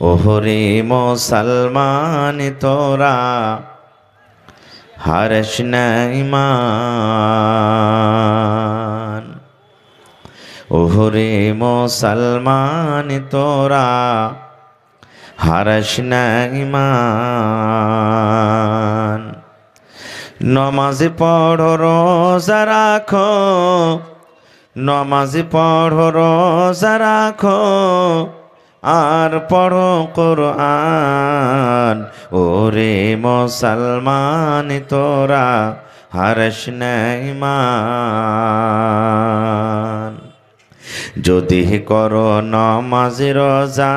ওহরে মুসলমান তোরা হারস না ঈমান। ওহরে মুসলমান তোরা হারস না ঈমান। নমাজ পড়ো রোজা রাখো, নমাজ পড়ো রোজা রাখো, আর পড়ো কুরআন। ওরে মুসলমান তোরা হারস না ঈমান। যদি করো নমাজ রোজা,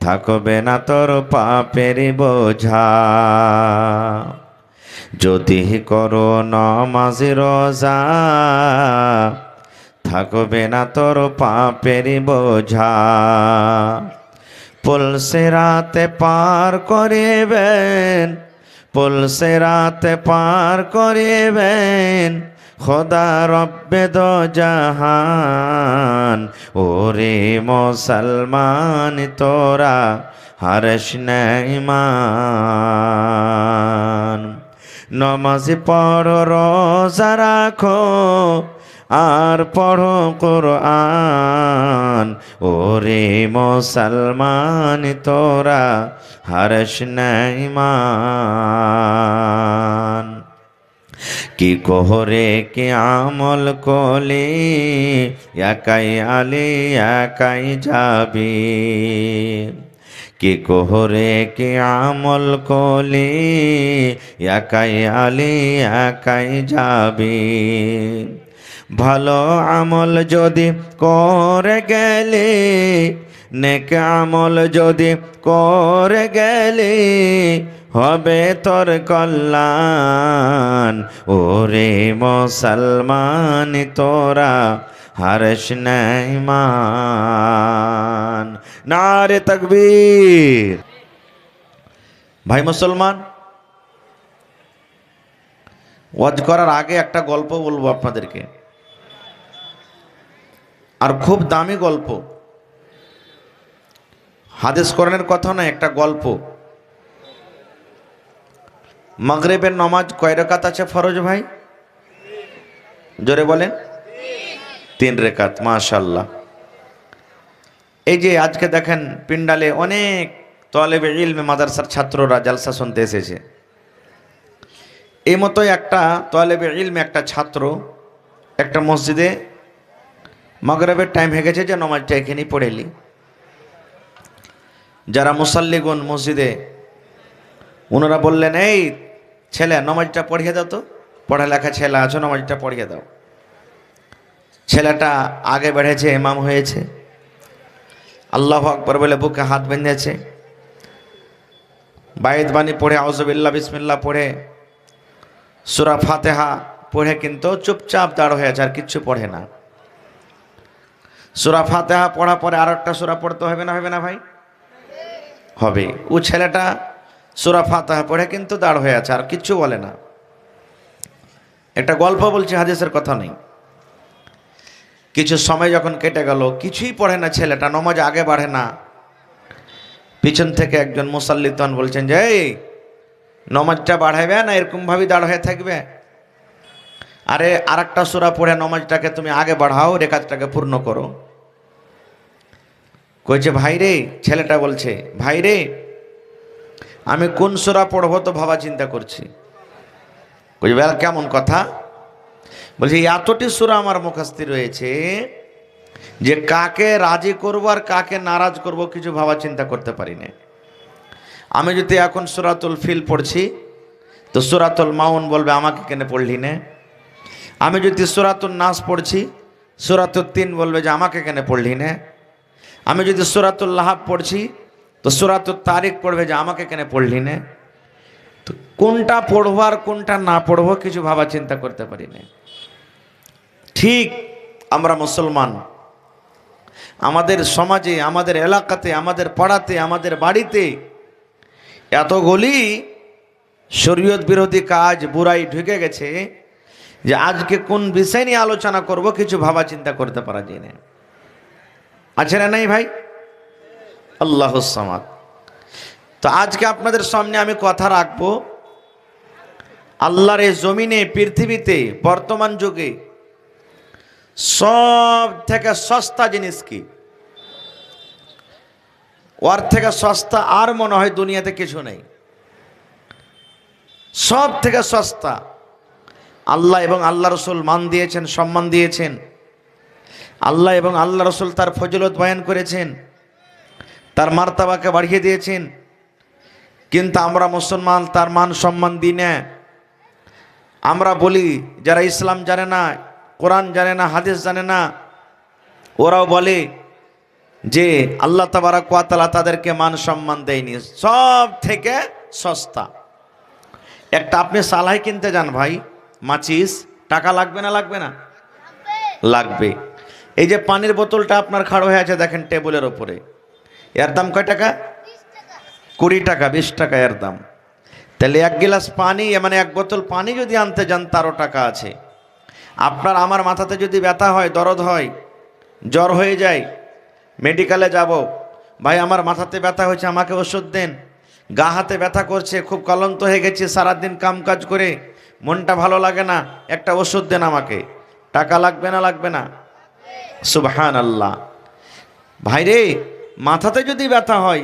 থাকবে না তোর পাপের বোঝা। যদি করো নমাজ রোজা, থাকবে না তোর পাপের বোঝা। পুলসিরাতে পার করিবেন, পুলসিরাতে পার করিবেন খোদা রব্বে দো জাহান। ওরে মুসলমান তোরা হারস না ঈমান। নমাজ পড়ো রোজা রাখো, আর পড়ো কুরআন। ওরে মুসলমান তোরা হারস না ঈমান। কি কোহরে কি আমল কলি, একাই আলি একাই যাবি। কি কোহরে কি আমল কলি, একাই আলি একাই যাবি। ভালো আমল যদি করে গেলে, নেক আমল যদি করে গেলে, হবে তোর কল্যাণ। ওরে মুসলমান তোরা হারস না ঈমান। নারে তাকবীর। ভাই মুসলমান, ওয়াজ করার আগে একটা গল্প বলবো আপনাদেরকে, আর খুব দামি গল্প। হাদিস কোরআনের কথা না, একটা গল্প। মাগরিবের নামাজ কয় রাকাত আছে ফরজ ভাই? জোরে বলেন। 3 রাকাত। মাশাআল্লাহ। এই যে আজকে দেখেন পিন্ডালে অনেক তালেবে ইলম মাদ্রাসার ছাত্ররা জালসা শুনতে এসেছে। এই মতোই একটা তালেবে ইলম, একটা ছাত্র একটা মসজিদে মাগরিবের টাইম হয়ে গেছে, যে নামাজটা এখানেই পড়েলি। যারা মুসাল্লিগুন মসজিদে, ওনারা বললেন, এই ছেলে নামাজটা পড়িয়ে দাও তো, পড়ালেখা ছেলে আছো, নামাজটা পড়িয়ে দাও। ছেলেটা আগে বেড়েছে, ইমাম হয়েছে, আল্লাহু আকবার বলে বুকে হাত বেঁধেছে, বায়েত বাণী পড়ে, আউযুবিল্লাহ বিসমিল্লাহ পড়ে, সূরা ফাতিহা পড়ে কিন্তু চুপচাপ দাঁড় হয়ে আছে, আর কিচ্ছু পড়ে না। সূরা ফাতিহা পড়া পরে আর একটা সূরা পড়তে হবে না, হবে না ভাই? হবে। ও ছেলেটা সূরা ফাতিহা পড়ে কিন্তু দাঁড় হয়ে আছে, আর কিচ্ছু বলে না। একটা গল্প বলছি, হাদিসের কথা নেই। কিছু সময় যখন কেটে গেল, কিছুই পড়ে না ছেলেটা, নামাজ আগে বাড়ে না। পিছন থেকে একজন মুসাল্লি তখন বলছেন যে, এই নামাজটা বাড়াইবে না, এরকমভাবেই দাঁড় হয়ে থাকবে? আরে আর একটা সূরা পড়ে নামাজটাকে তুমি আগে বাড়াও, রেখাতটাকে পূর্ণ করো। কইছে, ভাই রে, ছেলেটা বলছে, ভাই রে, আমি কোন সূরা পড়বো তো ভাবা চিন্তা করছি। কইছে, বেলা কেমন কথা? বলছে, এতটি সূরা আমার মুখস্থ রয়েছে যে কাকে রাজি করব আর কাকে নারাজ করব কিছু ভাবা চিন্তা করতে পারি না। আমি যদি এখন সূরাতুল ফিল পড়ছি তো সূরাতুল মাউন বলবে আমাকে কেন পড়লি না। আমি যদি সূরাতুন নাস পড়ছি, সূরাতুল তিন বলবে যে আমাকে কেন পড়লি না। আমি যদি সূরাতুল লাহাব পড়ছি তো সূরাতুল তারিক পড়বে যে আমাকে কেন পড়লি না। তো কোনটা পড়বো আর কোনটা না পড়বো কিছু ভাবা চিন্তা করতে পারি না। ঠিক আমরা মুসলমান, আমাদের সমাজে, আমাদের এলাকাতে, আমাদের পাড়াতে, আমাদের বাড়িতে এতগুলি শরীয়ত বিরোধী কাজ, বুরাই ঢুকে গেছে যে আজকে কোন বিষয় নিয়ে আলোচনা করব কিছু ভাবা চিন্তা করতে পারা যায় না। আছে না নাই ভাই? আল্লাহুস সামাদ। তো আজকে আপনাদের সামনে আমি কথা রাখবো আল্লাহর এই জমিনে, পৃথিবীতে বর্তমান যুগে সব থেকে সস্তা জিনিস কি? ওর থেকে সস্তা আর মনে হয় দুনিয়াতে কিছু নেই। সব থেকে সস্তা আল্লাহ এবং আল্লাহ রসুল মান দিয়েছেন, সম্মান দিয়েছেন। আল্লাহ এবং আল্লাহ রসুল তার ফজিলত বয়ান করেছেন, তার মার্তাবাকে বাড়িয়ে দিয়েছেন। কিন্তু আমরা মুসলমান তার মান সম্মান দিই না। আমরা বলি যারা ইসলাম জানে না, কোরআন জানে না, হাদিস জানে না, ওরাও বলে যে আল্লাহ তাবারাক ওয়া তাআলা তাদেরকে মান সম্মান দেয়নি। সব থেকে সস্তা একটা, আপনি সালাই কিনতে যান ভাই, মাচিস, টাকা লাগবে না? লাগবে না? লাগবে। এই যে পানির বোতলটা আপনার খাড়ো হয়ে আছে দেখেন টেবিলের ওপরে, এর দাম কয় টাকা? 20 টাকা, 20 টাকা এর দাম। তাহলে এক গ্লাস পানি, মানে এক বোতল পানি যদি আনতে যান তারও টাকা আছে। আপনার আমার মাথাতে যদি ব্যথা হয়, দরদ হয়, জ্বর হয়ে যায়, মেডিকেলে যাব, ভাই আমার মাথাতে ব্যথা হয়েছে আমাকে ওষুধ দেন। গা হাতে ব্যথা করছে, খুব ক্লান্ত হয়ে গেছি সারাদিন কাম কাজ করে, মনটা ভালো লাগে না, একটা ওষুধ দেন আমাকে। টাকা লাগবে না? লাগবে না? সুবহানাল্লাহ। ভাইরে মাথাতে যদি ব্যথা হয়,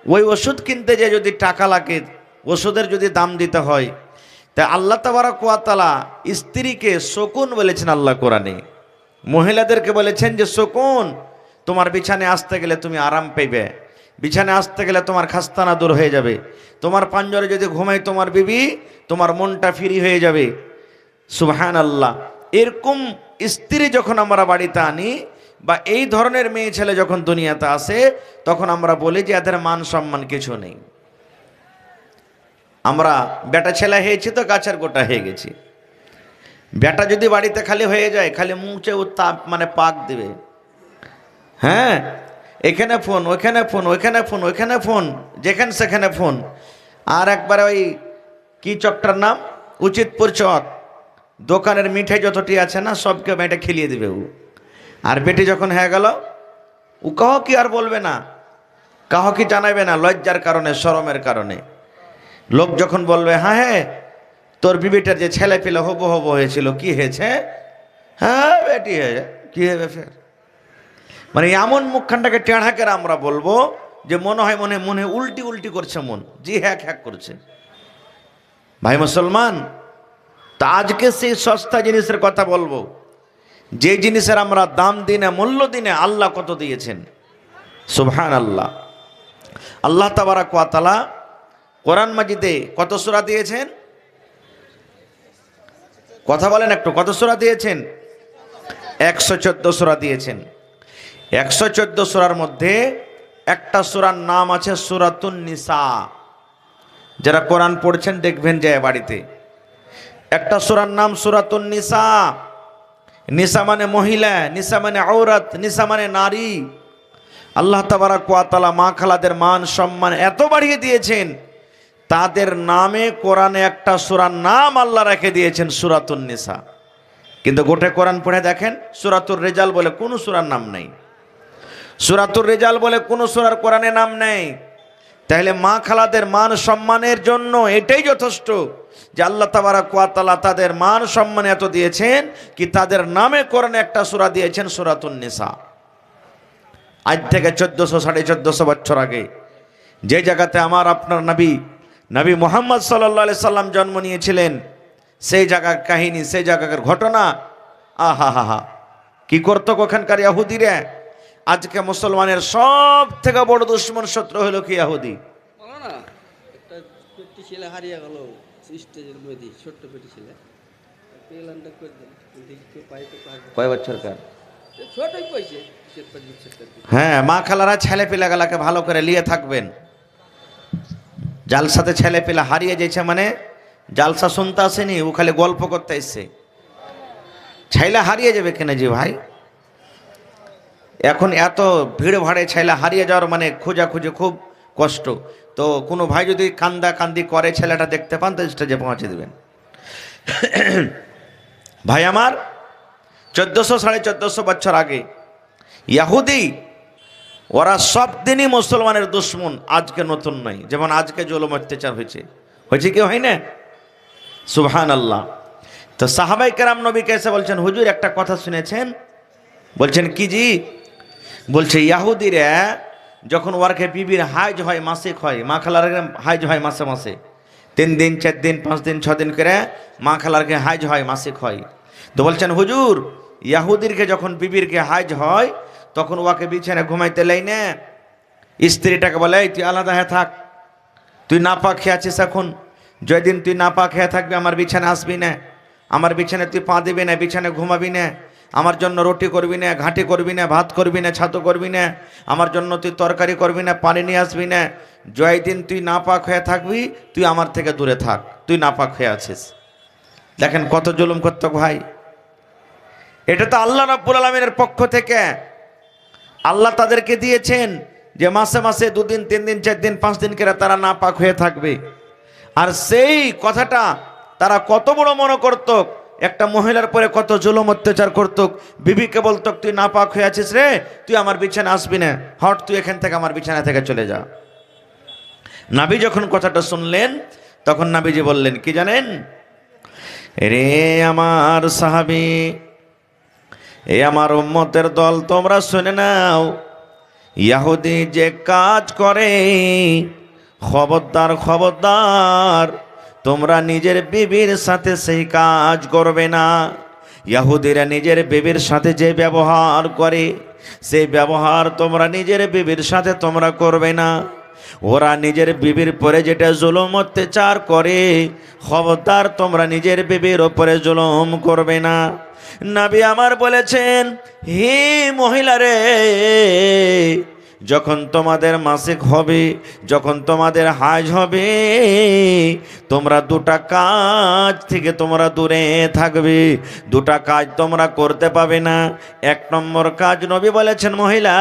ওই ওষুধ কিনতে যে যদি টাকা লাগে, ওষুধের যদি দাম দিতে হয়, তাই আল্লাহ তাবারাক ওয়া তাআলা স্ত্রীকে সুকুন বলেছেন আল্লাহ কোরআনে। মহিলাদেরকে বলেছেন যে সুকুন, তোমার বিছানায় আসতে গেলে তুমি আরাম পাইবে, বিছানায় আসতে গেলে তোমার খাস্তানা দূর হয়ে যাবে, তোমার পাঞ্জরে যদি ঘুমাই তোমার বিবি, তোমার মনটা ফ্রি হয়ে যাবে। সুবহানাল্লাহ। এরকম স্ত্রী যখন আমরা বাড়িতে আনি, বা এই ধরনের মেয়ে ছেলে যখন দুনিয়াতে আসে, তখন আমরা বলি যে এদের মান সম্মান কিছু নেই। আমরা বেটা ছেলে হয়েছি তো গাছের গোটা হয়ে গেছি। বেটা যদি বাড়িতে খালি হয়ে যায়, খালি মুখে তাপ মানে পাক দিবে, হ্যাঁ এখানে ফোন, ওইখানে ফোন, ওইখানে ফোন, ওইখানে ফোন, যেখানে সেখানে ফোন। আর একবারে ওই কি চকটার নাম, উচিতপুর চক, দোকানের মিঠাই যতটি আছে না সবকে মেয়েটা খেলিয়ে দিবে ও। আর বেটি যখন হয়ে গেল, ও কাহ কি আর বলবে না, কাহ কি জানাবে না, লজ্জার কারণে, শরমের কারণে। লোক যখন বলবে হ্যাঁ হ্যাঁ তোর বিবিটার যে ছেলে পেলে হবো হবো হয়েছিল, কি হয়েছে? হ্যাঁ বেটি হয়ে, কি হবে ফের? মানে এমন মুখখানটাকে টেढ़ा করে আমরা বলবো যে মনে হয় মনে মনে উল্টি উল্টি করছে মন, জি হ্যাক হ্যাক করছে। ভাই মুসলমান, তা আজকে সেই সস্তা জিনিসের কথা বলবো, যে জিনিসের আমরা দাম দিনে, মূল্য দিনে, আল্লাহ কত দিয়েছেন। সুবহানাল্লাহ। আল্লাহ তাবারাক ওয়া তাআলা কোরআন মাজিদে কত সূরা দিয়েছেন? কথা বলেন একটু, কত সূরা দিয়েছেন? 114 সূরা দিয়েছেন। 114 সূরার মধ্যে একটা সূরার নাম আছে সূরাতুন নিসা। যারা কোরআন পড়ছেন দেখবেন যায় বাড়িতে, একটা সূরার নাম সূরাতুন নিসা। নিসা মানে মহিলা, নিসা মানে আওরাত, নিসা মানে নারী। আল্লাহ তাবারাক ওয়া তাআলা মা খালাদের মান সম্মান এত বাড়িয়ে দিয়েছেন, তাদের নামে কোরআনে একটা সূরার নাম আল্লাহ রেখে দিয়েছেন সূরাতুন নিসা। কিন্তু গোটা কোরআন পড়ে দেখেন সূরাতুর রিজাল বলে কোনো সূরার নাম নেই, সূরাতুর রিজাল বলে কোনো সূরার কোরআনে নাম নেই। তাহলে মা খালাদের মান সম্মানের জন্য এটাই যথেষ্ট যে আল্লাহ তাবারাক ওয়া তাআলা তাদের মান সম্মান এত দিয়েছেন কি তাদের নামে কোরআনে একটা সূরা দিয়েছেন সূরাতুন নিসা। আজ থেকে 1400-1450 বছর আগে যে জায়গাতে আমার আপনার নবী মুহাম্মদ সাল্লাল্লাহু আলাইহি সাল্লাম জন্ম নিয়েছিলেন, সেই জায়গার কাহিনী, সেই জায়গার ঘটনা, আহা হা হা, কি করতো ওখানকার ইহুদিরা। আজকে মুসলমানের সব থেকে বড় দুশ্মন শত্রু হলো কি ইহুদি। একটা পেটি ছেলে হারিয়ে গেল স্টেজের মধ্যে, ছোট্ট পেটি ছেলে, পেলানটা করে দেন দেখতে পাই তো কয় বছরকার? ছোটই কইছে। হ্যাঁ, মা খালারা ছেলে পেলাগুলাকে ভালো করে নিয়ে থাকবেন। জালসাতে ছেলে পেলা হারিয়ে যাচ্ছে মানে জালসা শুনতে আসেনি, ও খালি গল্প করতে এসছে। ছেলে হারিয়ে যাবে কেন জি ভাই? এখন এত ভিড় ভাড়ে ছেলে হারিয়ে যাওয়ার মানে খোঁজাখুঁজি খুব কষ্ট। তো কোনো ভাই যদি কান্দি করে ছেলেটা দেখতে পান তো স্টেজে পৌঁছে দেবেন। ভাই আমার 1400-1450 বছর আগে ইহুদি ওরা সব দিনই মুসলমানের দুশ্মন, আজকে নতুন নয়। যেমন আজকে জুলুম অত্যাচার হয়েছে, হয়েছে কি হয় না? সুবহানাল্লাহ। তো সাহাবাই কেরাম নবীকে এসে বলছেন, হুজুর একটা কথা শুনেছেন? বলছেন কি জি? বলছে ইয়াহুদিরা যখন ওয়ারকে বিবির হাইজ হয়, মাসিক হয়, মা খালার হাইজ হয় মাসে মাসে, 3 দিন 4 দিন 5 দিন 6 দিন করে মা খালারকে হাইজ হয়, মাসিক হয়। তো বলছেন হুজুর, ইয়াহুদিরকে যখন বিবিরকে হাইজ হয় তখন ওয়াকে বিছানে ঘুমাইতে লাই না, স্ত্রীটাকে বলে এই তুই আলাদা হয়ে থাক, তুই নাপাক খেয়ে আছিস, এখন যেদিন তুই নাপাক খেয়ে থাকবি আমার বিছানে আসবি না, আমার বিছানে তুই পা দিবি না, বিছানে ঘুমাবি না, আমার জন্য রুটি করবি না, ঘাঁটি করবি না, ভাত করবি না, ছাতু করবি না, আমার জন্য তুই তরকারি করবি না, পানি নিয়ে আসবি না, যেদিন তুই নাপাক হয়ে থাকবি তুই আমার থেকে দূরে থাক, তুই নাপাক হয়ে আছিস। দেখেন কত জুলুম করত ভাই। এটা তো আল্লাহ রাব্বুল আলামিনের পক্ষ থেকে আল্লাহ তাদেরকে দিয়েছেন যে মাসে মাসে 2 দিন 3 দিন 4 দিন 5 দিন করে তারা নাপাক হয়ে থাকবে। আর সেই কথাটা তারা কত বড় মনে করত, একটা মহিলার পরে কত জুলুম অত্যাচার করত। বিবিকে বলতো তুই নাপাক হয়ে আছিস রে, তুই আমার বিছানা আসবি না, হট তুই এখান থেকে আমার বিছানা থেকে চলে যা। নাবি যখন কথাটা শুনলেন তখন নাবিজি বললেন কি জানেন? রে আমার সাহাবী, এ আমার উম্মতের দল, তোমরা শুনে নাও, ইহুদি যে কাজ করে, খবরদার খবরদার তোমরা নিজের বিবির সাথে সেই কাজ করবে না। ইহুদিরা নিজের বিবির সাথে যে ব্যবহার করে সেই ব্যবহার তোমরা নিজের বিবির সাথে তোমরা করবে না। ওরা নিজের বিবির পরে যেটা জুলুম অত্যাচার করে, খবরদার তোমরা নিজের বিবির ওপরে জুলুম করবে না। নবী আমার বলেছেন, হে মহিলারে, যখন তোমাদের মাসিক হবে, যখন তোমাদের হাজ হবে, তোমরা 2টা কাজ থেকে তোমরা দূরে থাকবে। 2টা কাজ তোমরা করতে পাবে না। 1 নম্বর কাজ নবী বলেছেন, মহিলা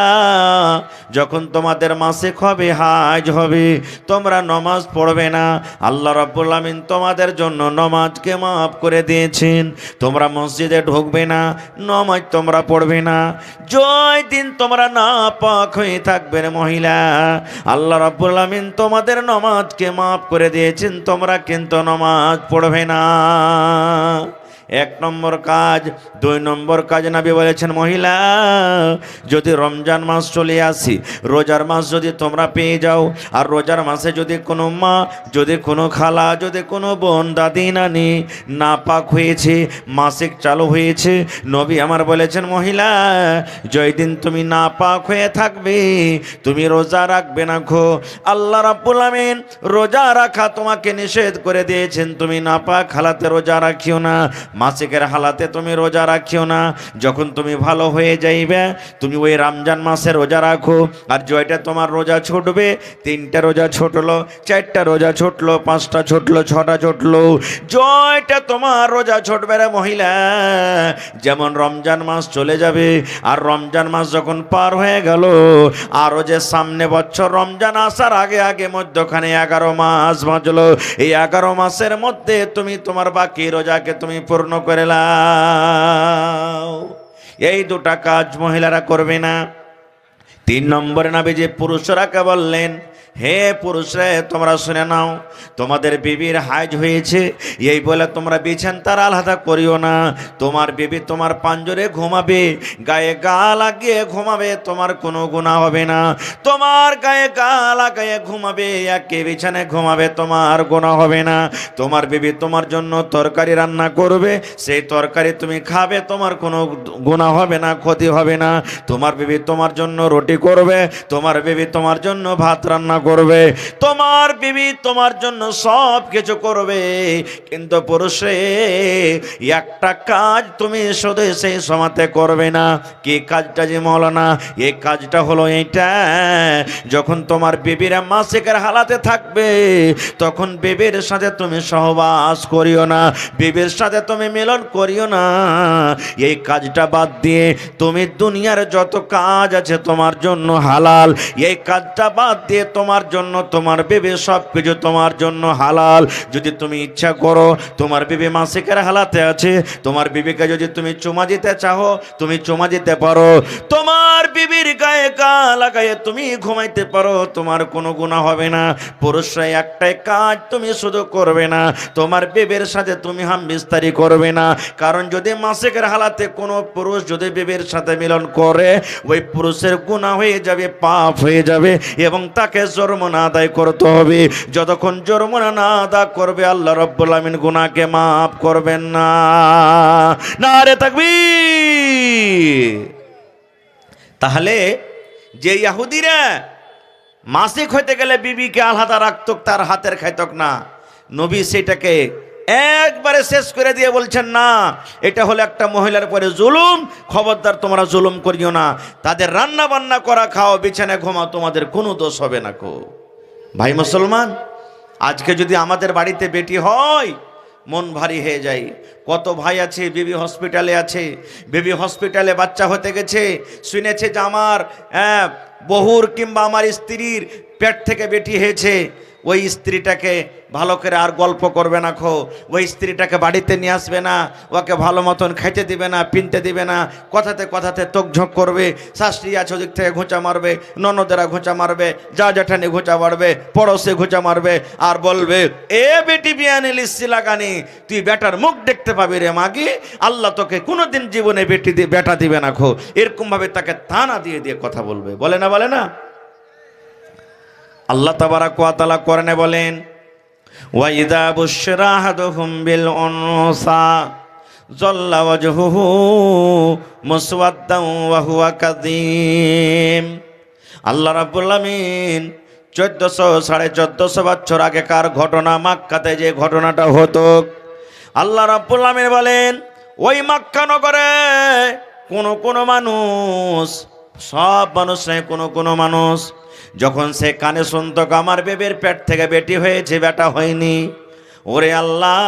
যখন তোমাদের মাসিক হবে, হাজ হবে, তোমরা নামাজ পড়বে না। আল্লাহ রাব্বুল আমিন তোমাদের জন্য নামাজকে মাফ করে দিয়েছেন। তোমরা মসজিদে ঢুকবে না, নামাজ তোমরা পড়বে না। জয় দিন তোমরা নাপাক হয়ে থাকবে মহিলা, আল্লাহ রাব্বুল আমিন তোমাদের নামাজকে মাফ করে দিয়েছেন, তোমরা কিন্তু নামাজ পড়বে না। 1 নম্বর কাজ। 2 নম্বর কাজ নবী বলেছেন, মহিলা যদি রমজান মাস চলে আসি, রোজার মাস যদি তোমরা পেয়ে যাও, আর রোজার মাসে যদি কোনো মা, যদি কোনো খালা, যদি কোনো বোন, দাদি, নানি নাপাক হয়েছে, মাসিক চালু হয়েছে, নবী আমার বলেছেন, মহিলা যেদিন তুমি নাপাক হয়ে থাকবে তুমি রোজা রাখবে না গো। আল্লাহ রাব্বুল আমিন রোজা রাখা তোমাকে নিষেধ করে দিয়েছেন, তুমি নাপাক হালাতে রোজা রাখিও না, মাসিকের হালাতে তুমি রোজা রাখিও না। যখন তুমি ভালো হয়ে যাইবে তুমি ওই রমজান মাসে রোজা রাখো। আর জয়টা তোমার রোজা ছুটবে, 3টা রোজা ছুটলো, 4টা রোজা ছুটলো, 5টা ছুটলো, 6টা ছুটলো, জয়টা তোমার রোজা ছুটবে রে মহিলা। যেমন রমজান মাস চলে যাবে, আর রমজান মাস যখন পার হয়ে গেল, আরও যে সামনে বছর রমজান আসার আগে আগে মধ্যখানে 11 মাস বাঁচলো, এই 11 মাসের মধ্যে তুমি তোমার বাকি রোজাকে তুমি পূর্ণ করে নাও। এই 2টা কাজ মহিলারা করবে না। 3 নম্বরে নবী যে পুরুষরাকে বললেন, হে পুরুষরা তোমরা শুনে নাও, তোমাদের বিবির হাইজ হয়েছে এই বলে তোমরা বিছানা আলাদা করিও না। তোমার বিবি তোমার পাঞ্জরে ঘুমাবে, গায়ে গা লাগিয়ে ঘুমাবে, তোমার কোনো গুনাহ হবে না। তোমার গায়ে গা লাগায়ে ঘুমাবে, একে বিছানায় ঘুমাবে, তোমার গুনাহ হবে না। তোমার বিবি তোমার জন্য তরকারি রান্না করবে, সেই তরকারি তুমি খাবে, তোমার কোনো গুনাহ হবে না, ক্ষতি হবে না। তোমার বিবি তোমার জন্য রুটি করবে, তোমার বিবি তোমার জন্য ভাত রান্না করবে, তোমার বিবি তোমার জন্য সব কিছু করবে। কিন্তু পুরুষে একটা কাজ তুমি শুধু সেই সময়তে করবে না। কি কাজটা যে মৌলানা? এই কাজটা হলো এইটা, যখন তোমার বিবিরা মাসিকের হালাতে থাকবে তখন বিবির সাথে তুমি সহবাস করিও না, বিবির সাথে তুমি মিলন করিও না। এই কাজটা বাদ দিয়ে তুমি দুনিয়ার যত কাজ আছে তোমার জন্য হালাল, এই কাজটা বাদ দিয়ে তোমার তোমার জন্য, তোমার বিবি সব কিছু তোমার জন্য হালাল। যদি তুমি ইচ্ছা করো, তোমার বিবি মাসিকের হালাতে আছে, তোমার বিবিকে যদি তুমি চুমা দিতে চাও তুমি চুমা দিতে পারো। তোমার বিবির গায়ে গা লাগায়ে তুমি ঘুমাইতে পারো, তোমার কোনো গুনাহ হবে না। পুরুষরা একটাই কাজ তুমি শুধু করবে না, তোমার বিবির সাথে তুমি হামবিস্তারি করবে না। কারণ যদি মাসিকের হালাতে কোনো পুরুষ যদি বিবির সাথে মিলন করে, ওই পুরুষের গুনাহ হয়ে যাবে, পাপ হয়ে যাবে, এবং তাকে জরিমানা আদায় করতে হবে। যতক্ষণ জরিমানা না আদায় করবে আল্লাহ রাব্বুল আমিন গুনাহকে মাফ করবেন না। নারে তাকবীর। তাহলে যে ইহুদিরা মাসিক হইতে গেলে বিবিকে আলাদা রাখত, তার হাতের খাইতক না, নবী সেটাকে একবারে শেষ করে দিয়ে বলছেন না, এটা হলো একটা মহিলার পরে জুলুম, খবরদার তোমরা জুলুম করিও না। তাদের রান্না বান্না করা, খাও, বিছানায় ঘুমাও, তোমাদের কোনো দোষ হবে না কো। ভাই মুসলমান, আজকে যদি আমাদের বাড়িতে বেটি হয় মন ভারী হয়ে যায়। কত ভাই আছে বেবি হসপিটালে আছে, বেবি হসপিটালে বাচ্চা হতে গেছে, শুনেছে যে আমার বহুর কিংবা আমার স্ত্রীর পেট থেকে বেটি হয়েছে, ওই স্ত্রীটাকে ভালো করে আর গল্প করবে না খো, ওই স্ত্রীটাকে বাড়িতে নিয়ে আসবে না, ওকে ভালো মতন খাইতে দিবে না, পিনতে দিবে না, কথাতে কথাতে তোকঝোঁক করবে, শাস্ত্রী আছে ওদিক থেকে ঘোঁচা মারবে, ননদেরা ঘোঁচা মারবে, যা জেঠানি ঘোঁচা মারবে, পড়োশে ঘোঁচা মারবে, আর বলবে এ বেটি বিয়ানি লিসি লাগানি, তুই বেটার মুখ দেখতে পাবি রে মাগি, আল্লাহ তোকে কোনোদিন জীবনে বেটা দিবে না খো। এরকমভাবে তাকে তানা দিয়ে দিয়ে কথা বলবে, বলে না বলে না? আল্লাহ তাবারাক ওয়া তাআলা কোরআনে বলেন, ওয়া ইযা বুশিরা আহাদুহুম বিল উনসা যাল্লা ওয়াজহুহু মুসওয়াদ্দান ওয়া হুয়া কাযীম। আল্লাহ রাব্বুল আমিন 1400-1450 বছর আগেকার ঘটনা, মক্কাতে যে ঘটনাটা হতো, আল্লাহ রাব্বুল আমিন বলেন ওই মক্কা নগরে কোন মানুষ, সব মানুষ নয়, কোন মানুষ যখন সে কানে শুনত আমার বেবের পেট থেকে বেটি হয়েছে, বেটা হয়নি, ওরে আল্লাহ,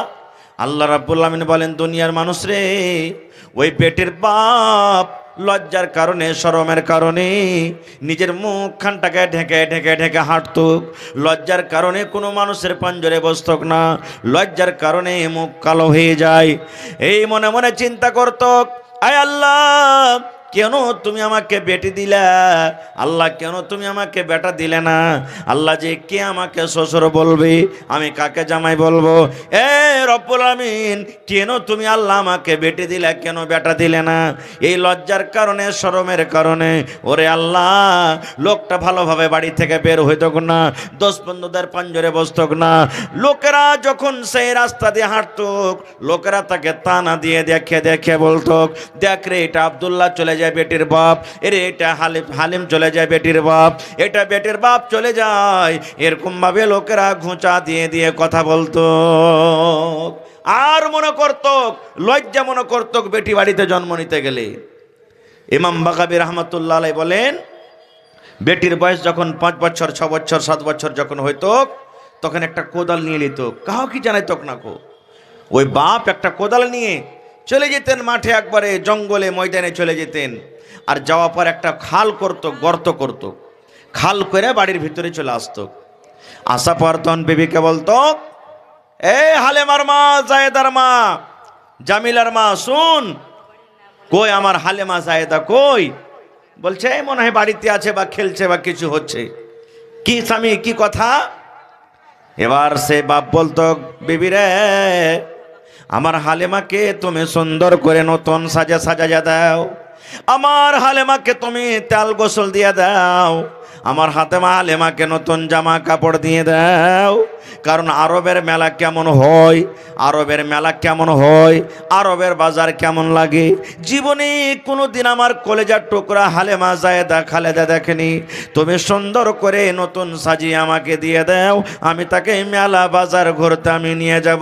আল্লাহ রাব্বুল আমিন বলেন দুনিয়ার মানুষ রে, ওই বেটির বাপ লজ্জার কারণে, শরমের কারণে নিজের মুখখানটাকে ঢেকে ঢেকে ঢেকে হাঁটত, লজ্জার কারণে কোনো মানুষের পাঞ্জরে বসত না, লজ্জার কারণে মুখ কালো হয়ে যায়। এই মনে মনে চিন্তা করত, আয় আল্লাহ কেন তুমি আমাকে বেটি দিলা, আল্লাহ কেন তুমি আমাকে বেটা দিলে না, আল্লাহ যে কে আমাকে শ্বশুর বলবে, আমি কাকে জামাই বলবো, এ রব্বুল আমিন কেন তুমি আল্লাহ আমাকে বেটি দিলে, কেন বেটা দিলে না? এই লজ্জার কারণে, শরমের কারণে ওরে আল্লাহ লোকটা ভালোভাবে বাড়ি থেকে বের হইত না, দোষ বন্ধুদের পাঞ্জরে বসত না। লোকেরা যখন সেই রাস্তা দিয়ে হাঁটত, লোকেরা তাকে তানা দিয়ে দেখে দেখে বলতো, দেখ রে এটা আব্দুল্লাহ চলে যায় বেটির বাপ, এরে এটা হালিম চলে যায় বেটির বাপ, এটা বেটির বাপ চলে যায়, এরকম ভাবে লোকেরা ঘুঁচা দিয়ে দিয়ে কথা বলতো। আর মনে করত, লজ্জা মনে করত বেটি বাড়িতে জন্ম নিতে গেলে। ইমাম বাগাবী রহমতুল্লাহ আলাইহি বলেন, বেটির বয়স যখন 5 বছর, 6 বছর, 7 বছর যখন হইতো, তখন একটা কোদাল নিয়ে নিত, কাউ কি জানাইত না কো, ওই বাপ একটা কোদাল নিয়ে চলে যেতেন মাঠে, একবারে জঙ্গলে ময়দানে চলে যেতেন, আর যাওয়ার পর একটা খাল করত, গর্ত করত, খাল করে বাড়ির ভিতরে চলে আসতো। আসা পর তখন বিবিকে বলতো, এ হালেমার মা, জায়েদার মা, জামিলার মা, শুন, কই আমার হালেমা জায়েদা কই? বলছে এই মনে হয় বাড়িতে আছে, বা খেলছে, বা কিছু হচ্ছে। কি স্বামী, কি কথা? এবার সে বাপ বলতো, বিবি রে, আমার হালেমাকে তুমি সুন্দর করে নতুন সাজা দাও, আমার হালেমাকে তুমি তেল গোসল দিয়ে দাও, আমার হালেমাকে নতুন জামা কাপড় দিয়ে দাও। কারণ আরবের মেলা কেমন হয়, আরবের মেলা কেমন হয়, আরবের বাজার কেমন লাগে, জীবনে কোনোদিন আমার কলেজার টুকরা হালেমা জায়েদা খালেদা দেখেনি। তুমি সুন্দর করে নতুন সাজিয়ে আমাকে দিয়ে দাও, আমি তাকে মেলা বাজার ঘুরতে আমি নিয়ে যাব।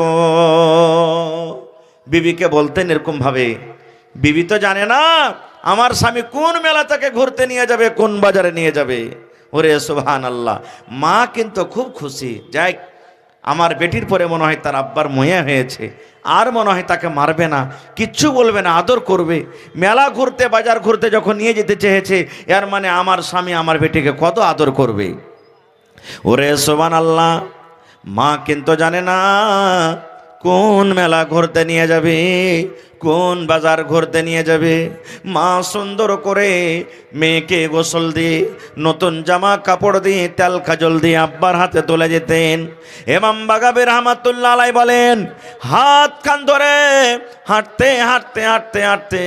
বিবিকে বলতেন এরকম ভাবে, বিবি তো জানে না আমার স্বামী কোন মেলা তাকে ঘুরতে নিয়ে যাবে, কোন বাজারে নিয়ে যাবে। ওরে সুবহানাল্লাহ, মা কিন্তু খুব খুশি, যাই আমার বেটির পরে মনে হয় তার আব্বার ময়া হয়েছে, আর মনে হয় তাকে মারবে না, কিচ্ছু বলবে না, আদর করবে। মেলা ঘুরতে, বাজার ঘুরতে যখন নিয়ে যেতে চেয়েছে, এর মানে আমার স্বামী আমার বেটিকে কত আদর করবে। ওরে সুবহানাল্লাহ, মা কিন্তু জানে না কোন মেলা ঘুরতে নিয়ে যাবে, কোন বাজার ঘুরতে নিয়ে যাবে। মা সুন্দর করে মেয়েকে গোসল দিয়ে, নতুন জামা কাপড় দিয়ে, তেল কাজল দিয়ে আব্বার হাতে তুলে যেতেন। ইমাম বাগাবী রাহমাতুল্লাহ আলাইহি বলেন, হাত খান ধরে হাঁটতে হাঁটতে হাঁটতে হাঁটতে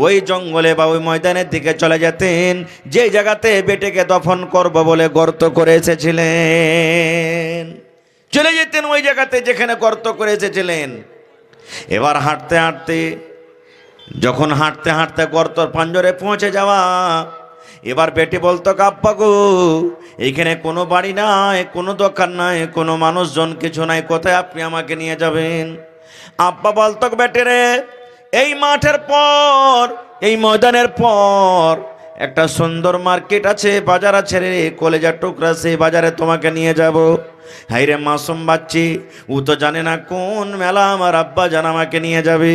ওই জঙ্গলে বা ওই ময়দানের দিকে চলে যেতেন, যে জায়গাতে বেটিকে দফন করব বলে গর্ত করে এসেছিলেন। চলে যেতেন ওই জায়গাতে যেখানে গর্ত করে এসেছিলেন। এবার হাঁটতে হাঁটতে, যখন হাঁটতে হাঁটতে গর্তর পাঞ্জরে পৌঁছে যাওয়া, এবার বেটি বলতো, আব্বা গো, এইখানে কোনো বাড়ি নাই, কোনো দোকান নাই, কোনো মানুষজন কিছু নাই, কোথায় আপনি আমাকে নিয়ে যাবেন? আব্বা বলতো, বেটি রে, এই মাঠের পর, এই ময়দানের পর একটা সুন্দর মার্কেট আছে, বাজার আছে রে, কলেজার টুকরা, সেই বাজারে তোমাকে নিয়ে যাব। হাইরে মাসুম বাচ্চি, ও তো জানে না কোন মেলা আমার আব্বা জান আমাকে নিয়ে যাবে।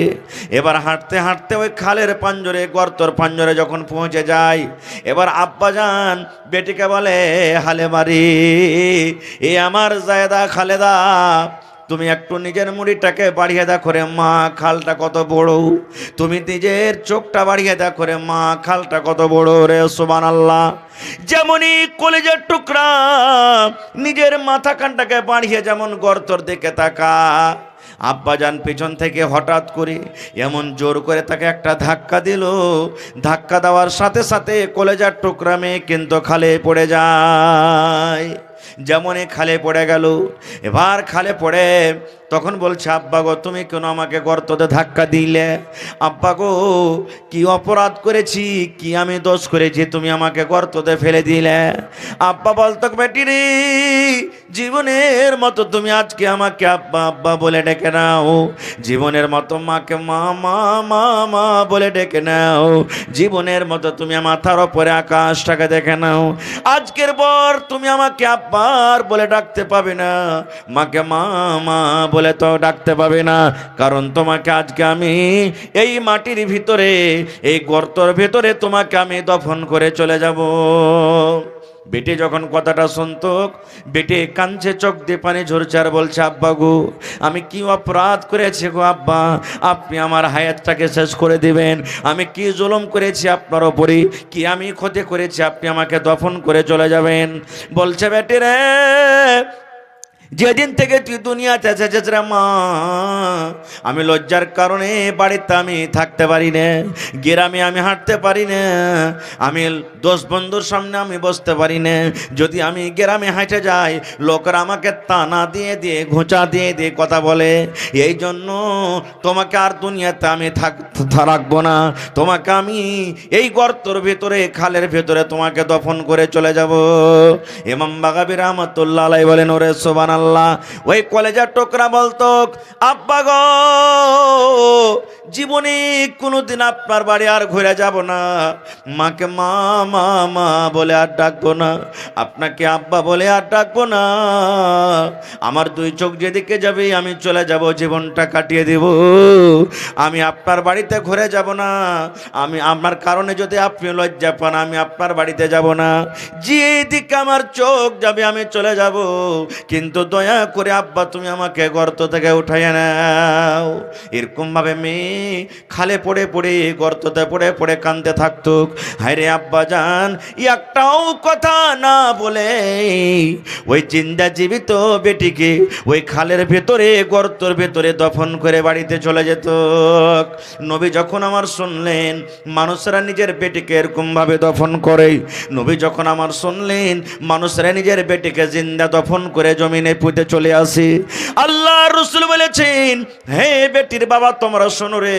এবার হাঁটতে হাঁটতে ওই খালের পাঞ্জরে, গর্তর পাঞ্জরে যখন পৌঁছে যায়, এবার আব্বা জান বেটিকে বলে, হালে মারি, এ আমার জায়দা খালেদা, তুমি একটু নিজের মুড়িটাকে বাড়িয়ে দেখো রে মা, খালটা কত বড়। তুমি নিজের চোখটা বাড়িয়ে দেখো রে মা, খালটা কত বড় রে। সুবহানাল্লাহ। যেমনই কলেজের টুকরা নিজের মাথা কানটাকে বাড়িয়ে যেমন গর্তর দিকে তাকা, আব্বাজান পিছন থেকে হঠাৎ করে এমন জোর করে তাকে একটা ধাক্কা দিল। ধাক্কা দেওয়ার সাথে সাথে কলেজার টুকরা মেয়ে কিন্তু খালে পড়ে যায়। যেমনই খালে পড়ে গেল, এবার খালে পড়ে তখন বলছে, আব্বা গো, তুমি কেন আমাকে গর্ততে ধাক্কা দিলে? আব্বা গো, কি অপরাধ করেছি, কি আমি দোষ করেছি, তুমি আমাকে গর্ততে ফেলে দিলে? আব্বা বলতো, বেটি রে, জীবনের মতো তুমি আজকে আমাকে আব্বা আব্বা বলে ডেকে নাও, জীবনের মতো মাকে মা মা মা মা বলে ডেকে নাও, জীবনের মতো তুমি মাথার ওপরে আকাশটাকে দেখে নাও। আজকের পর তুমি আমাকে আব্বার বলে ডাকতে পাবে না, মাকে মা মা বলে তো ডাকতে পাবে না, কারণ তোমাকে আজকে আমি এই মাটির ভিতরে, এই গর্তর ভিতরে তোমাকে আমি দফন করে চলে যাব। বেটি যখন কথাটা শুনতো, বেটি কাঁদছে, চোখ দিয়ে পানি ঝরছে, আর বলছে, আব্বা গো, আমি কি অপরাধ করেছি গো আব্বা, আপনি আমার হায়াতটাকে শেষ করে দিবেন? আমি কি জুলুম করেছি আপনার ওপরে, কি আমি ক্ষতি করেছি, আপনি আমাকে দফন করে চলে যাবেন? বলছে, বেটি রে, যেদিন থেকে তুই দুনিয়াতে এসেছিস রে মা, আমি লজ্জার কারণে বাড়িতে আমি থাকতে পারি না, গ্রামে আমি হাঁটতে পারি না, আমি 10 বন্ধুর সামনে আমি বসতে পারি না। যদি আমি গ্রামে হাঁটে যাই, লোকরা আমাকে তানা দিয়ে দিয়ে, ঘোঁচা দিয়ে দিয়ে কথা বলে। এই জন্য তোমাকে আর দুনিয়াতে আমি রাখবো না, তোমাকে আমি এই গর্তর ভেতরে, খালের ভেতরে তোমাকে দফন করে চলে যাব। ইমাম বাগাবী রাহমাতুল্লাহ আলাইহি বলেন, ওরে সুবহানাল্লাহ, ওই কলেজার টুকরা বলতো, আব্বা গো, জীবনে কোনোদিন আপনার বাড়ি আর ঘুরে যাব না, মাকে মা মা মা বলে আর ডাকবো না, আপনাকে আব্বা বলে আর ডাকবো না, আমার 2 চোখ যেদিকে যাবে আমি চলে যাব, জীবনটা কাটিয়ে দেব, আমি আপনার বাড়িতে ঘুরে যাব না, আমি আমার কারণে যদি আপনি লজ্জা পান, আমি আপনার বাড়িতে যাব না, যেদিকে আমার চোখ যাবে আমি চলে যাব, কিন্তু দয়া করে আব্বা তুমি আমাকে গর্ত থেকে উঠাইয়া নাও। এরকম ভাবে মেয়ে খালে পড়ে পড়ে, গর্ততে পড়ে পড়ে কাঁদতে থাকতো। হায়রে আব্বা জান একটাও কথা না বলে ওই জিন্দা জীবিত বেটিকে ওই খালের ভেতরে, গর্তর ভেতরে দফন করে বাড়িতে চলে যেত। নবী যখন আমার শুনলেন মানুষরা নিজের বেটিকে এরকম ভাবে দফন করে, নবী যখন আমার শুনলেন মানুষরা নিজের বেটিকে জিন্দা দফন করে জমিনে পুঁতে চলে আসে, আল্লাহ রাসূল বলেছেন, হে বেটির বাবা, তোমরা শোনো রে,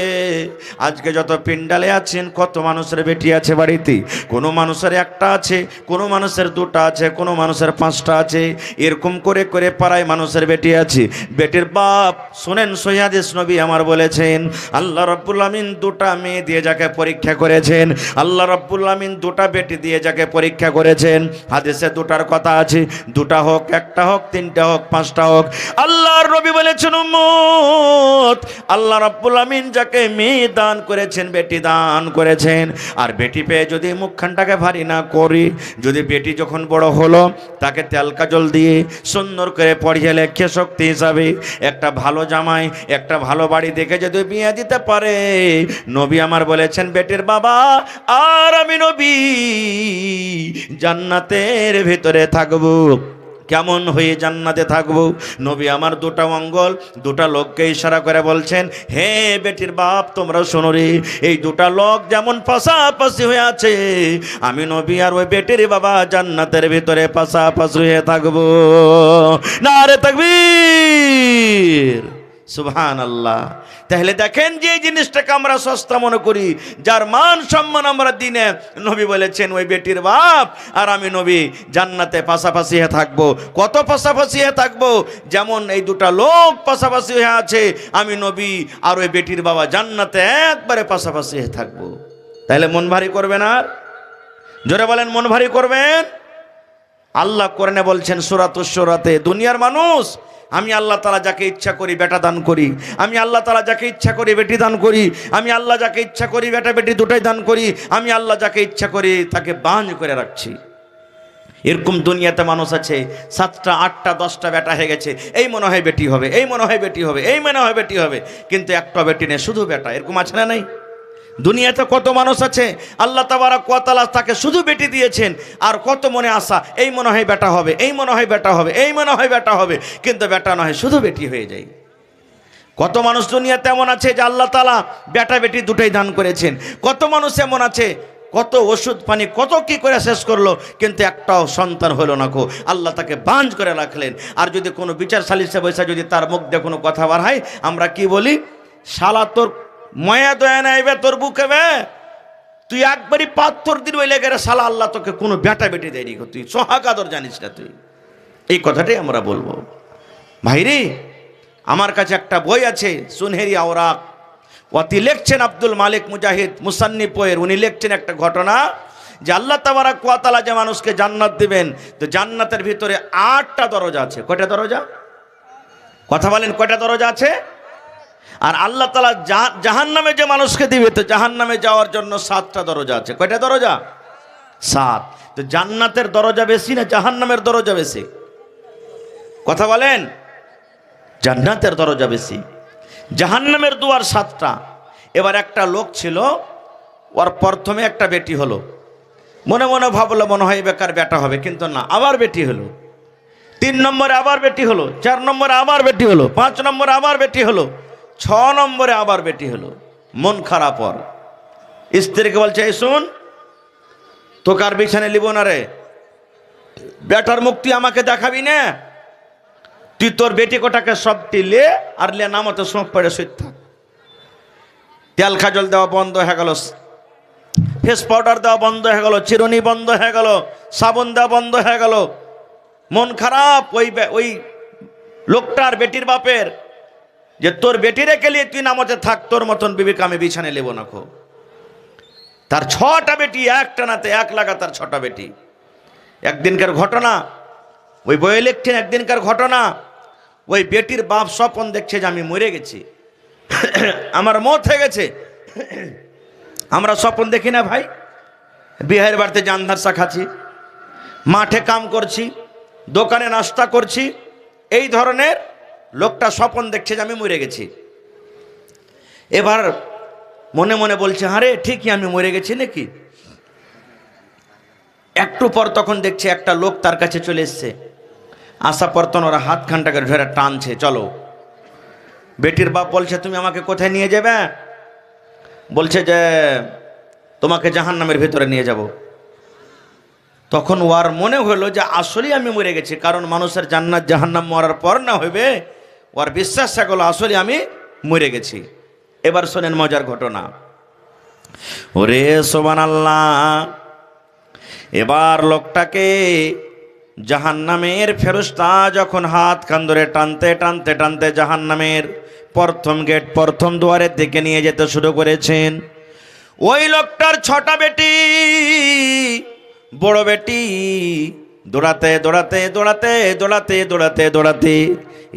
আজকে যত পিন্ডালে আছেন, কত মানুষের বেটি আছে বাড়িতে, কোনো মানুষের একটা আছে, কোনো মানুষের 2টা আছে, কোনো মানুষের 5টা আছে, এরকম করে করে পাড়ায় মানুষের বেটি আছে। বেটির বাপ শুনেন, সহিহ হাদিস নবী আমার বলেছেন, আল্লাহ রাব্বুল আমিন 2টা মেয়ে দিয়ে যাকে পরীক্ষা করেছেন, আল্লাহ রাব্বুল আমিন 2টা বেটি দিয়ে যাকে পরীক্ষা করেছেন, হাদিসে 2টার কথা আছে, 2টা হোক, 1টা হোক, 3টা হোক 5টা হোক। আল্লাহর নবী বলেছেন উম্মত, আল্লাহ রাব্বুল আমিন যাকে মেয়ে দান করেছেন, বেটি দান করেছেন, আর বেটি পেয়ে যদি মুখখানটাকে ভারী না করি, যদি বেটি যখন বড় হলো তাকে তেল কাজল দিয়ে সুন্দর করে পড়িয়ে লেখে শক্তি হিসাবে একটা ভালো জামাই, একটা ভালো বাড়ি দেখে যদি বিয়ে দিতে পারে, নবী আমার বলেছেন বেটির বাবা আর আমি নবী জান্নাতের ভিতরে থাকবো। কেমন হয়ে জান্নাতে থাকবো? নবী আমার 2টা অঙ্গল 2টা লোককে ইশারা করে বলছেন, হে বেটির বাপ তোমরা শোনো রে, এই 2টা লোক যেমন পাশাপাশি হয়ে আছে, আমি নবী আর ওই বেটির বাবা জান্নাতের ভিতরে পাশাপাশি হয়ে থাকবো। নারে তাকবীর, সুবহানাল্লাহ। তাহলে দেখেন যে এই জিনিসটাকে আমরা সস্তা মনে করি, যার মান সম্মান আমরা দিনে, নবী বলেছেন ওই বেটির বাপ আর আমি নবী জান্নাতে পাশাপাশি হয়ে থাকবো। কত পাশাপাশি হয়ে থাকবো? যেমন এই 2টা লোক পাশাপাশি হয়ে আছে, আমি নবী আর ওই বেটির বাবা জান্নাতে একবারে পাশাপাশি হয়ে থাকবো। তাহলে মন ভারী করবেন? আর জোরে বলেন, মন ভারী করবেন? আল্লাহ কোরআনে বলছেন সূরাতুশ শূরাতে, দুনিয়ার মানুষ, আমি আল্লাহ তাআলা যাকে ইচ্ছা করি বেটা দান করি, আমি আল্লাহ তাআলা যাকে ইচ্ছা করি বেটি দান করি, আমি আল্লাহ যাকে ইচ্ছা করি বেটা বেটি দুটাই দান করি, আমি আল্লাহ যাকে ইচ্ছা করি তাকে বাঁধ করে রাখছি। এরকম দুনিয়াতে মানুষ আছে 7টা 8টা 10টা বেটা হয়ে গেছে, এই মনে হয় বেটি হবে, এই মনে হয় বেটি হবে, এই মনে হয় বেটি হবে, কিন্তু একটা বেটি নেই, শুধু বেটা। এরকম আছে না নাই? দুনিয়াতে কত মানুষ আছে আল্লাহ তাবারক ওয়া তাআলা তাকে শুধু বেটি দিয়েছেন, আর কত মনে আশা, এই মনে হয় বেটা হবে, এই মনে হয় বেটা হবে, এই মনে হয় বেটা হবে, কিন্তু বেটা নয়, শুধু বেটি হয়ে যায়। কত মানুষ দুনিয়াতে এমন আছে যে আল্লাহ তাআলা বেটা বেটি দুটাই দান করেছেন। কত মানুষ এমন আছে কত ওষুধ পানি কত কি করে শেষ করলো, কিন্তু একটাও সন্তান হলো না কো, আল্লাহ তাকে বাঁধ করে রাখলেন। আর যদি কোনো বিচার সালিসে বসে যদি তার মুখ দিয়ে কোনো কথা বার হয়, আমরা কি বলি? শালা তোর ময়া দয়া নাইবে তোর বুকে বে, তুই একবারই পাথর দিন ওই লেগে শালা আল্লাহ তোকে কোনো বেটা বেটি দেয়নি, তুই সোহাগাদর জানিস না তুই। এই কথাটাই আমরা বলবো। ভাইরে, আমার কাছে একটা বই আছে সুনহেরি আওরাক, ওয়াতি লিখছেন আব্দুল মালিক মুজাহিদ মুসান্নিফ বইয়ের, উনি লিখছেন একটা ঘটনা যে আল্লাহ তাবারক ওয়া তাআলা যে মানুষকে জান্নাত দিবেন, তো জান্নাতের ভিতরে 8টা দরজা আছে। কয়টা দরজা? কথা বলেন, কয়টা দরজা আছে? আর আল্লাহ তাআলা জাহান্নামে যে মানুষকে দিবে, তো জাহান্নামে যাওয়ার জন্য 7টা দরজা আছে। কয়টা দরজা? 7। তো জান্নাতের দরজা বেশি না জাহান্নামের দরজা বেশি? কথা বলেন। জান্নাতের দরজা বেশি, জাহান্নামের দুয়ার 7টা। এবার একটা লোক ছিল, ওর প্রথমে একটা বেটি হলো, মনে মনে ভাবলো মনে হয় বেকার বেটা হবে, কিন্তু না, আবার বেটি হলো। 3 নম্বরে আবার বেটি হলো, 4 নম্বরে আবার বেটি হলো, 5 নম্বরে আবার বেটি হলো, 6 নম্বরে আবার বেটি হলো। মন খারাপ ওর, স্ত্রীকে বলছে, এই শুন, তোকে আর বিছানে লিব না রে, বেটার মুখ তুই আমাকে দেখাবি না, তুই তোর বেটি কোটাকে সবটি লে আর লে নামতে সোঁপ পড়ে শুয়ে থাক। তেল খাজল দেওয়া বন্ধ হয়ে গেল, ফেস পাউডার দেওয়া বন্ধ হয়ে গেল, চিরুনি বন্ধ হয়ে গেল, সাবুন দেওয়া বন্ধ হয়ে গেল। মন খারাপ ওই লোকটার বেটির বাপের, যে তোর বেটি রেখে নিয়ে তুই নামতে থাক, তোর মতন বিবিকে আমি বিছানে নেব না খো। তার 6টা বেটি, একটা নাতে এক লাগাতার 6টা বেটি। একদিনকার ঘটনা, ওই বইয়ে লিখছেন একদিনকার ঘটনা, ওই বেটির বাপ স্বপন দেখছে যে আমি মরে গেছি, আমার মত হয়ে গেছে। আমরা স্বপন দেখি না ভাই? বিয়ের বাড়িতে জানধারসা খাচ্ছি, মাঠে কাম করছি, দোকানে নাস্তা করছি, এই ধরনের লোকটা স্বপন দেখছে যে আমি মরে গেছি। এবার মনে মনে বলছে, আরে ঠিকই আমি মরে গেছি নাকি। একটু পর তখন দেখছে একটা লোক তার কাছে চলে এসছে, আসা পর তখন ওরা হাত খানটাকে ধরে টানছে, চলো। বেটির বাপ বলছে, তুমি আমাকে কোথায় নিয়ে যাবে? বলছে যে তোমাকে জাহান্নামের ভিতরে নিয়ে যাব। তখন ওর মনে হলো যে আসলেই আমি মরে গেছি, কারণ মানুষের জান্নাত জাহান্নাম মরার পর না হইবে, ওর বিশ্বাস থাকলো আসলে আমি মরে গেছি। এবার শোনেন মজার ঘটনা। ওরে সুবহানাল্লাহ, এবার লোকটাকে জাহান্নামের ফেরেশতা যখন হাত কান ধরে টানতে টানতে টানতে জাহান্নামের প্রথম গেট, প্রথম দুয়ারের দিকে নিয়ে যেতে শুরু করেছেন, ওই লোকটার 6টা বেটি, বড় বেটি দৌড়াতে দৌড়াতে দৌড়াতে দৌড়াতে দৌড়াতে দৌড়াতে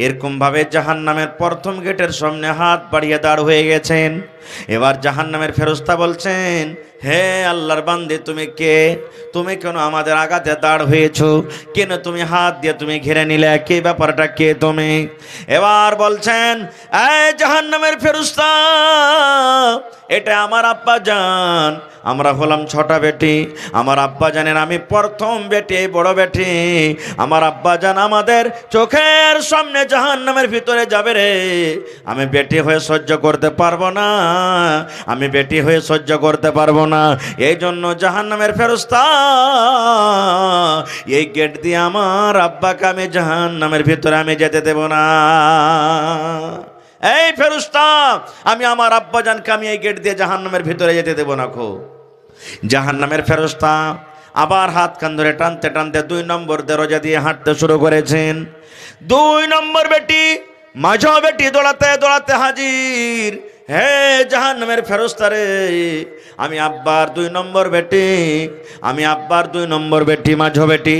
এরকমভাবে জাহান্নামের প্রথম গেটের সামনে হাত বাড়িয়ে দাঁড় হয়ে গেছেন। এবার জাহান্নামের ফেরেশতা বলছেন, হে আল্লাহর বান্দে, তুমি কে? তুমি কেন আমাদের আগাতে দাঁড় হয়েছো? কেন তুমি হাত দিয়ে তুমি ঘিরে নিলে? কে? ব্যাপারটা কে তুমি? এবার বলছেন, এই জাহান্নামের ফেরেশতা, এটা আমার আব্বা জান। আমরা হলাম 6টা বেটি। আমার আব্বা জানেন আমি প্রথম বেটি, বড় বেটি। আমার আব্বা জান আমাদের চোখের সামনে জাহান্নামের ভিতরে যাবে রে। আমি বেটি হয়ে সহ্য করতে পারবো না, আমি বেটি হয়ে সহ্য করতে পারবো না। এই জন্য জাহান্নামের ফেরেশতা এই গেট দিয়ে আমার আব্বাকে আমি জাহান্নামের ভিতরে আমি যেতে দেব না। এই ফেরেশতা, আমি আমার আব্বাজানকে আমি এই গেট দিয়ে জাহান্নামের ভিতরে যেতে দেব না। খো জাহান্নামের ফেরেশতা আবার হাত কান ধরে টানতে টানতে 2 নম্বর দরজা দিয়ে হাঁটতে শুরু করেছেন। 2 নম্বর বেটি, মাঝো বেটি দৌড়াতে দৌড়াতে হাজির। হে জাহান্নামের ফেরেশতা রে, আমি আব্বার 2 নম্বর বেটি, আমি আব্বার 2 নম্বর বেটি, মাঝো বেটি।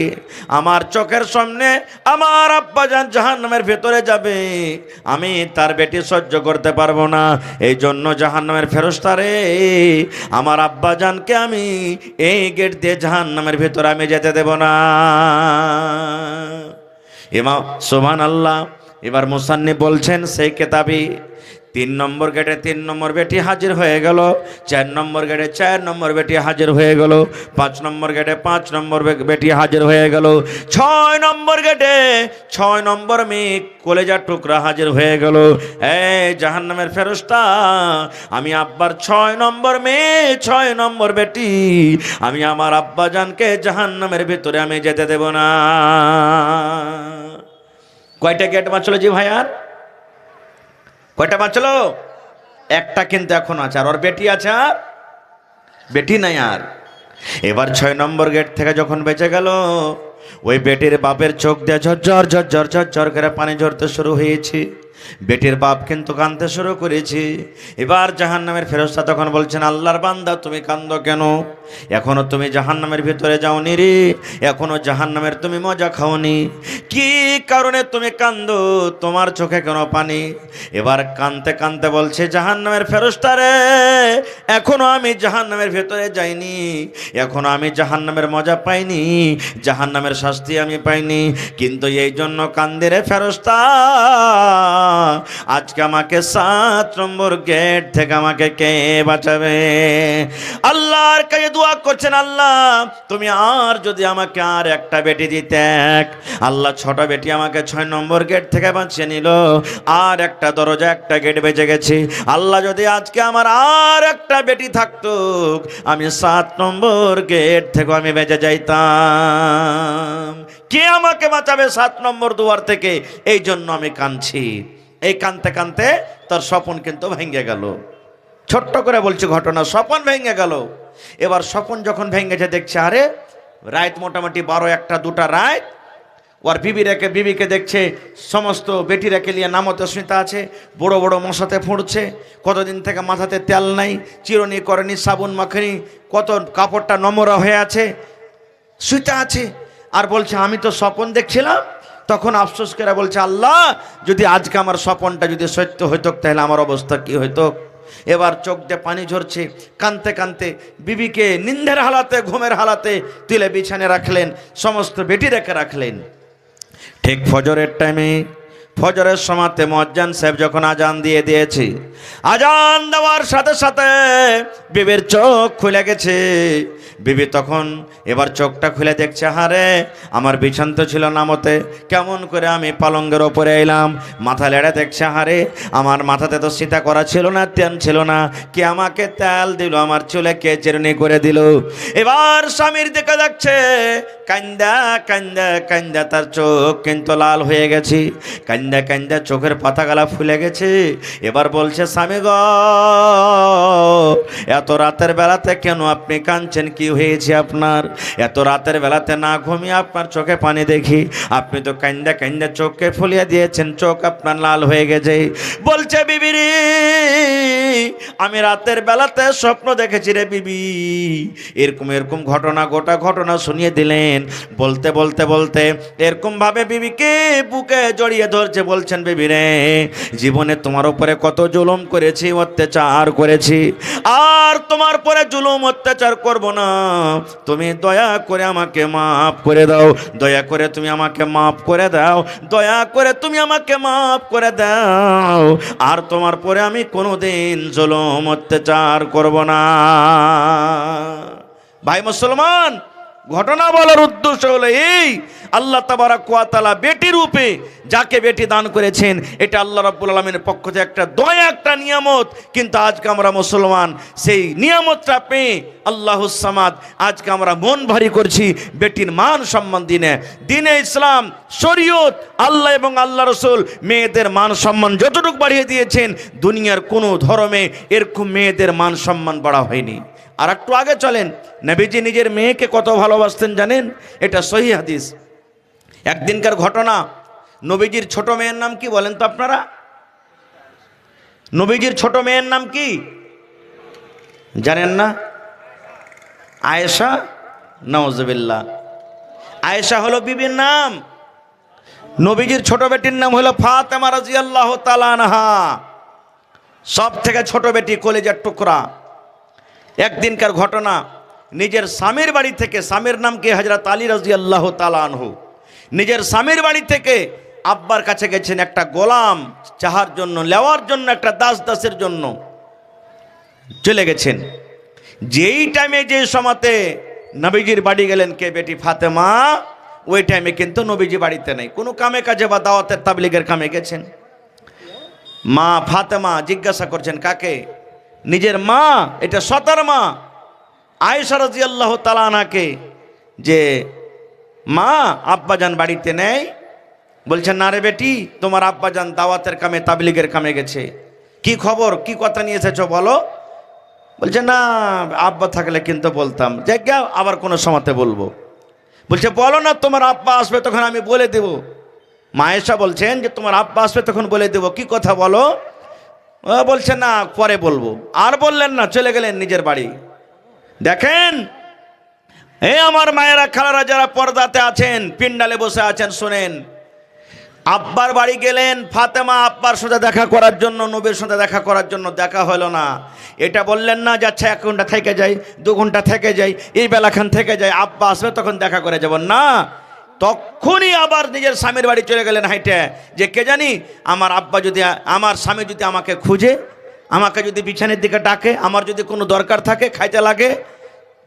আমার চোখের সামনে আমার আব্বা জান জাহান্নামের ভেতরে যাবে, আমি তার বেটি সহ্য করতে পারবো না। এই জন্য জাহান্নামের ফেরেশতা রে, আমার আব্বা জানকে আমি এই গেট দিয়ে জাহান্নামের ভেতরে আমি যেতে দেব না। ইমাম সুবহানাল্লাহ। এবার মুসান্নিফ বলছেন, সেই কেতাবি 3 নম্বর গেটে 3 নম্বর বেটি হাজির হয়ে গেল, 4 নম্বর গেটে 4 নম্বর বেটি হাজির হয়ে গেল, 5 নম্বর গেটে 5 নম্বর বেটি হাজির হয়ে গেল, 6 নম্বর গেটে 6 নম্বর মেয়ে কলেজার টুকরা হাজির হয়ে গেল। এই জাহান্নামের ফেরেশতা, আমি আব্বার 6 নম্বর মেয়ে, 6 নম্বর বেটি, আমি আমার আব্বা জানকে জাহান্নামের ভিতরে আমি যেতে দেব না। কয়টা গেট বাঁচলো জি ভাই? আর কয়টা বাঁচলো? একটা কিন্তু এখন আছে, আর ওর বেটি আছে, আর বেটি নাই আর। এবার 6 নম্বর গেট থেকে যখন বেঁচে গেল, ওই বেটির বাপের চোখ দিয়ে ঝরঝর ঝরঝর ঝরঝর করে পানি ঝরতে শুরু হয়েছে। বেটির বাপ কিন্তু কাঁদতে শুরু করেছে। এবার জাহান্নামের ফেরেশতা তখন বলছেন, আল্লাহর বান্দা, তুমি কাঁদো কেন? এখনো তুমি জাহান্নামের ভিতরে যাওনি রে, এখনো জাহান্নামের তুমি মজা খাওনি। কি কারণে তুমি কাঁদো? তোমার চোখে কেন পানি? এবার কাঁদতে কাঁদতে বলছে জাহান্নামের ফেরেশতা রে, এখনো আমি জাহান্নামের ভিতরে যাইনি, এখনো আমি জাহান্নামের মজা পাইনি, জাহান্নামের শাস্তি আমি পাইনি। কিন্তু এই জন্য কান্দে রে ফেরেশতা, আজকে আমাকে 7 নম্বর গেট থেকে আমাকে কে বাঁচাবে? আল্লাহর কাছে দোয়া করছেন, আল্লাহ তুমি আর যদি আমাকে আর একটা বেটি দিতে। আল্লাহ 6টা বেটি আমাকে 6 নম্বর গেট থেকে বাঁচিয়ে নিল, আর একটা দরজা, একটা গেট বেঁচে গেছে। আল্লাহ যদি আজকে আমার আর একটা বেটি থাকতো, আমি 7 নম্বর গেট থেকে আমি বেঁচে যাইতাম। কে আমাকে বাঁচাবে 7 নম্বর দুয়ার থেকে? এই জন্য আমি কাঁদছি। এই কাঁদতে কাঁদতে তার স্বপন কিন্তু ভেঙে গেল। ছোট্ট করে বলছি ঘটনা, স্বপন ভেঙে গেল। এবার স্বপন যখন ভেঙেছে, দেখছে আরে রাত মোটামুটি 12, 1, 2টা রাত। ওর বিবিকে দেখছে সমস্ত বেটিরাকে নিয়ে নামতে শুতে আছে, বড় বড় মশাতে ফুঁড়ছে, কতদিন থেকে মাথাতে তেল নাই, চিরুনি করেনি, সাবুন মাখেনি, কত কাপড়টা নোংরা হয়ে আছে, শুতে আছে। আর বলছে আমি তো স্বপন দেখছিলাম। তখন আফসোস করে বলছে, আল্লাহ যদি আজকে আমার স্বপনটা যদি সত্য হইতো, তাহলে আমার অবস্থা কি হইতো? এবার চোখ দিয়ে পানি ঝরছে, কাঁদতে কাঁদতে বিবিকে নিন্দের হালাতে, ঘুমের হালাতে তুলে বিছানে রাখলেন, সমস্ত বেটি রেখে রাখলেন। ঠিক ফজরের টাইমে, ফজরের সময়তে মুয়াজ্জিন সাহেব যখন আজান দিয়ে দিয়েছে, আজান দেওয়ার সাথে সাথে বিবির চোখ খুলে গেছে। বিবি তখন এবার চোখটা খুলে দেখছে, হারে আমার বিছান তো ছিল নামতে, কেমন করে আমি পালঙ্গের ওপরে এলাম? মাথা লেড়ে দেখছে, হারে আমার মাথাতে তো সীতা করা ছিল না, তেল ছিল না, কে আমাকে তেল দিল? আমার চুলে কে চিরুনি করে দিল? এবার স্বামীর দিকে দেখছে, কান্দা কান্দা কান্দা তার চোখ কিন্তু লাল হয়ে গেছে। কান্দা কান্দা চোখের পাতাগালা ফুলে গেছে। এবার বলছে, স্বামী গো, এত রাতের বেলাতে কেন আপনি কাঁদছেন? কি হয়েছে আপনার? এত রাতের বেলাতে না ঘুমিয়ে আপনার চোখে পানি দেখি, আপনি তো কান্দা কান্দা চোখকে ফুলিয়ে দিয়েছেন, চোখ আপনার লাল হয়ে গেছে। বলছে, বিবি রে, আমি রাতের বেলাতে স্বপ্ন দেখেছি রে বিবি। এরকম এরকম ঘটনা, গোটা ঘটনা শুনিয়ে দিলেন। বলতে বলতে বলতে এরকম ভাবে বিবিকে বুকে জড়িয়ে ধরছে। বলছেন, বিবি রে, জীবনে তোমার উপরে কত জুলুম করেছি, অত্যাচার করেছি, আর তোমার পরে জুলুম অত্যাচার করব না। তুমি দয়া করে আমাকে মাফ করে দাও, দয়া করে তুমি আমাকে মাফ করে দাও, দয়া করে তুমি আমাকে মাফ করে দাও, আর তোমার পরে আমি কোনোদিন জুলুম অত্যাচার করব না। ভাই মুসলমান, ঘটনা বলার উদ্দেশ্য হলো এই, আল্লাহ তাবারাক ওয়া তাআলা বেটি রূপে যাকে বেটি দান করেছেন, এটা আল্লাহ রাব্বুল আলামিনের পক্ষ থেকে একটা দয়া, একটা নিয়ামত। কিন্তু আজকে আমরা মুসলমান সেই নিয়ামতটা পেয়ে আল্লাহুস সামাদ, আজকে আমরা মন ভারী করছি বেটির মান সম্মান দিনে। দিনে ইসলাম, শরীয়ত, আল্লাহ এবং আল্লাহ রসুল মেয়েদের মান সম্মান যতটুকু বাড়িয়ে দিয়েছেন, দুনিয়ার কোনো ধর্মে এরকম মেয়েদের মান সম্মান বাড়া হয়নি। আর একটু আগে চলেন, নবীজি নিজের মেয়েকে কত ভালোবাসতেন জানেন? এটা সহিহ হাদিস। একদিনকার ঘটনা। নবীজির ছোট মেয়ের নাম কি বলেন তো আপনারা? নবীজির ছোট মেয়ের নাম কি জানেন না? আয়েশা। নাউজুবিল্লাহ। আয়েশা হলো বিবির নাম। নবীজির ছোট বেটির নাম হলো ফাতেমা রাদিয়াল্লাহু তাআলা আনহা। সব থেকে ছোট বেটি, কলিজার টুকরা। একদিনকার ঘটনা, নিজের স্বামীর বাড়ি থেকে, স্বামীর নাম কি হযরত আলী রাদিয়াল্লাহু তাআলা আনহু, নিজের স্বামীর বাড়ি থেকে আব্বার কাছে গেছেন একটা গোলাম চাহার জন্য, নেওয়ার জন্য, একটা দাসের জন্য চলে গেছেন। যেই টাইমে, যে সময়তে নবীজির বাড়ি গেলেন কে? বেটি ফাতেমা। ওই টাইমে কিন্তু নবীজি বাড়িতে নেই, কোনো কামে কাজে বা দাওয়াতের তাবলীগের কামে গেছেন। মা ফাতেমা জিজ্ঞাসা করছেন কাকে? নিজের মা, এটা সতার মা আয়েশা রাদিয়াল্লাহু তাআলা আনহাকে, যে মা, আব্বাজান বাড়িতে নেই। বলছেন, না রে বেটি, তোমার আব্বাজান দাওয়াতের কামে, তাবলীগের কামে গেছে। কি খবর, কি কথা নিয়ে এসেছো বলো? বলছে, না, আব্বা থাকলে কিন্তু বলতাম, জায়গা আবার কোনো সময়তে বলবো। বলছে, বলো না, তোমার আব্বা আসবে তখন আমি বলে দেব। মা আয়েশা বলছেন যে তোমার আব্বা আসবে তখন বলে দেব, কি কথা বলো? বলছে, না, পরে বলবো। আর বললেন না, চলে গেলেন নিজের বাড়ি। দেখেন, এই আমার মায়েরা, খালারা, যারা পর্দাতে আছেন, পিন্ডালে বসে আছেন, শোনেন। আব্বার বাড়ি গেলেন ফাতেমা আব্বার সাথে দেখা করার জন্য, নবীর সাথে দেখা করার জন্য। দেখা হলো না। এটা বললেন না যে আচ্ছা 1 ঘন্টা থেকে যাই, 2 ঘন্টা থেকে যাই, এই বেলাখান থেকে যাই, আব্বা আসবে তখন দেখা করে যাব না। তখনই আবার নিজের স্বামীর বাড়ি চলে গেলেন হাইটে, যে কে জানি আমার আব্বা যদি, আমার স্বামী যদি আমাকে খুঁজে, আমাকে যদি বিছানের দিকে ডাকে, আমার যদি কোনো দরকার থাকে, খাইতে লাগে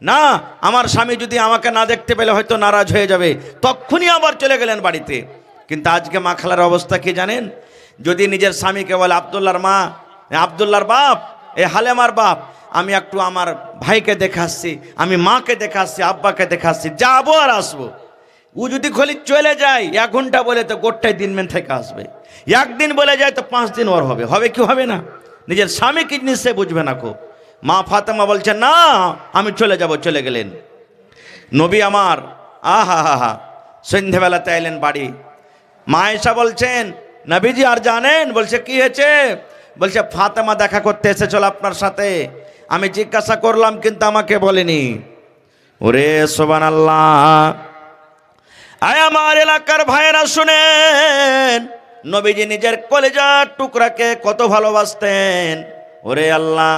না, আমার স্বামী যদি আমাকে না দেখতে পেলে হয়তো নারাজ হয়ে যাবে। তখনই আবার চলে গেলেন বাড়িতে। কিন্তু আজকে মা খালার অবস্থা কি জানেন? যদি নিজের স্বামীকে বলে, আব্দুল্লাহর মা, আব্দুল্লাহর বাপ, এ হালেমার বাপ, আমি একটু আমার ভাইকে দেখে আসছি, আমি মাকে দেখে আসছি, আব্বাকে দেখে আসছি, যাবো আর আসবো। ও যদি খালি চলে যায় 1 ঘন্টা বলে, তো গোটাই দিনমেন থেকে আসবে। 1 দিন বলে যায় তো 5 দিন ওর হবে। হবে কি হবে না? নিজের স্বামী কি জিনিস সে বুঝবে না খুব। মা ফাতেমা বলছেন, না, আমি চলে যাব। চলে গেলেন। নবী আমার, আহা হা হা, সন্ধ্যাবেলাতে এলেন বাড়ি। মা আয়েশা বলছেন, নবীজি আর জানেন? বলছে, কি হয়েছে? বলছে, ফাতেমা দেখা করতে এসেছিল আপনার সাথে, আমি জিজ্ঞাসা করলাম কিন্তু আমাকে বলেনি। ওরে সুবহানাল্লাহ! আয় আমার এলাকার ভাইয়েরা শুনেন, নবীজি নিজের কলিজার টুকরাকে কত ভালোবাসতেন। ওরে আল্লাহ!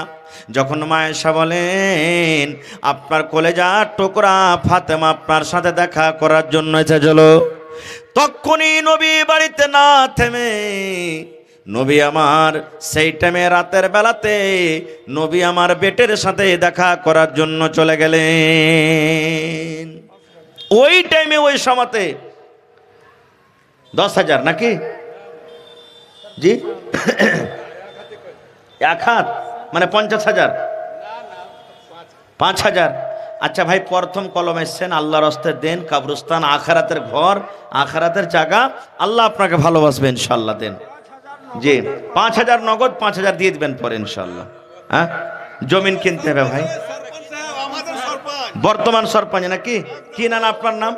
যখন মা আয়েশা বলেন, আপনার কলিজার টুকরা ফাতেমা আপনার সাথে দেখা করার জন্য এসেছিল, তখনই নবী বাড়িতে না থেমে, নবী আমার সেই টাইমে, রাতের বেলাতে নবী আমার বেটের সাথে দেখা করার জন্য চলে গেলেন। ওই টাইমে, ওই সময়তে 10,000 নাকি জি? 1 হাত মানে 50,000, 5,000। আচ্ছা ভাই, প্রথম কলম এসছেন, আল্লাহর রাস্তায় দেন, কবরস্থান আখারাতের ঘর, আখারাতের জায়গা, আল্লাহ আপনাকে ভালোবাসবে ইনশাল্লাহ, দেন। জি, 5,000 নগদ, 5,000 দিয়ে দিবেন পরে ইনশাল্লাহ। হ্যাঁ, জমিন কিনতে হবে ভাই। বর্তমান সরপঞ্চ নাকি? কি নাম আপনার? নাম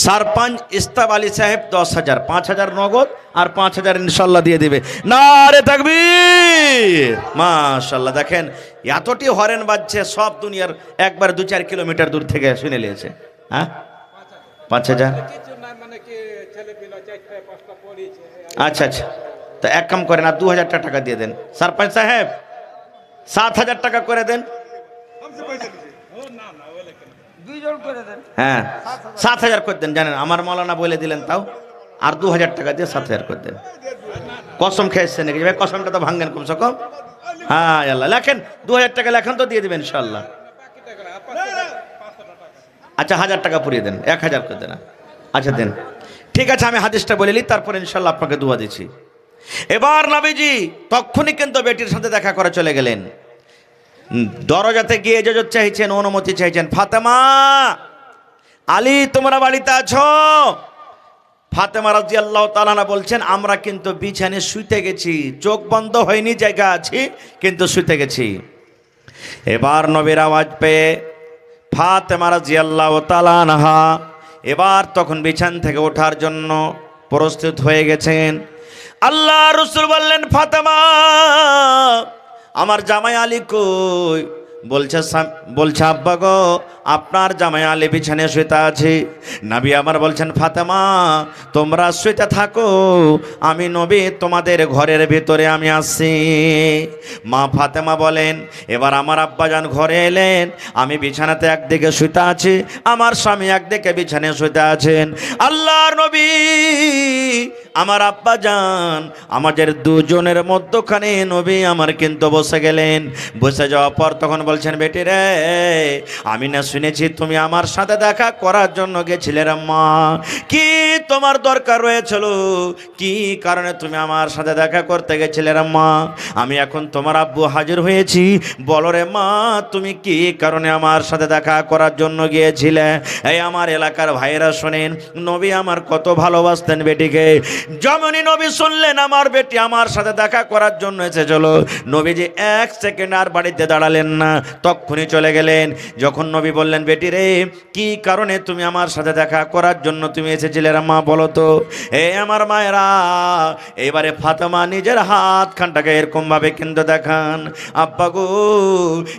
সরপঞ্চ ইস্তাব আলী সাহেব। 10,000, 5,000 নগদ আর 5,000 ইনশাল্লাহ দিয়ে দিবে। নারে তাকবীর, মাশাল্লাহ। দেখেন এতটি হরেন বাজছে, সব দুনিয়ার একবার 2-4 কিলোমিটার দূর থেকে শুনে নিয়েছে। হ্যাঁ, 5,000। আচ্ছা আচ্ছা, তো এক কাম করেন, আর 2,000 টাকা দিয়ে দেন সরপঞ্চ সাহেব। 7,000 টাকা করে দেন। হ্যাঁ, 7,000 করে দেন। জানেন আমার মৌলানা বলে দিলেন, তাও আর 2,000 টাকা দিয়ে 7,000 করে দেন। কসম খেয়েছেন নাকি ভাই? কসমটা তো ভাঙ্গেন কমসে কম। হ্যাঁ আল্লাহ, লেখেন 2,000 টাকা লেখেন, তো দিয়ে দেবেন ইনশাল্লাহ। আচ্ছা 1,000 টাকা পুরিয়ে দেন, 1,000 করে দেন। আচ্ছা দেন, ঠিক আছে, আমি হাদিসটা বলে নিই, তারপর ইনশাল্লাহ আপনাকে দোয়া দিচ্ছি। এবার নবীজি তখনই কিন্তু বেটির সাথে দেখা করে চলে গেলেন। দরজাতে গিয়ে ইজাজত চাইছেন, অনুমতি চাইছেন। ফাতেমা, আলী তোমরা বাড়িতে আছো? ফাতেমা রাদিয়াল্লাহু তাআলা আনহা বলছেন, আমরা কিন্তু বিছানায় শুইতে গেছি, চোখ বন্ধ হয়নি, জায়গা আছি, কিন্তু শুইতে গেছি। এবার নবীর আওয়াজ পেয়ে ফাতেমা রাদিয়াল্লাহু তাআলা আনহা এবার তখন বিছান থেকে ওঠার জন্য প্রস্তুত হয়ে গেছেন। আল্লাহ রাসূল বললেন, ফাতেমা, আমার জামাই আলী কই? বলছে আব্বা গো, আপনার জামাই আলী বিছানায় শুইতে আছে। নবী আমার বলছেন, ফাতেমা তোমরা শুইতে থাকো, আমি নবী তোমাদের ঘরের ভিতরে আমি আসছি। মা ফাতেমা বলেন, এবার আমার আব্বাজান ঘরে এলেন, আমি বিছানাতে একদিকে শুইতে আছি, আমার স্বামী একদিকে বিছানায় শুইতে আছেন। আল্লাহর নবী আমার আব্বাজান আমাদের দুজনের মধ্যখানে নবী আমার কিন্তু বসে গেলেন। বসে যাওয়ার পর তখন বলছেন, বেটি রে, আমি না শুনেছি তুমি আমার সাথে দেখা করার জন্য গেছিলে রে মা, কি তোমার দরকার রয়েছিল, কি কারণে তুমি আমার সাথে দেখা করতে গেছিলে রে মা? আমি এখন তোমার আব্বু হাজির হয়েছি, বলো রে মা, তুমি কি কারণে আমার সাথে দেখা করার জন্য গিয়েছিলে? এই আমার এলাকার ভাইরা শোনেন, নবী আমার কত ভালোবাসতেন বেটিকে। যেমনই নবী শুনলেন আমার বেটি আমার সাথে দেখা করার জন্য এসেছিল, নবীজি 1 সেকেন্ড আর বাড়িতে দাঁড়ালেন না, তখনই চলে গেলেন। যখন নবী বললেন, বেটি রে, কি কারণে তুমি আমার সাথে দেখা করার জন্য তুমি এসেছিলে রে মা, বলো তো। আমার মায়েরা, এবারে ফাতেমা নিজের হাত খানটাকে এরকম ভাবে কিন্তু দেখান, আব্বা গো,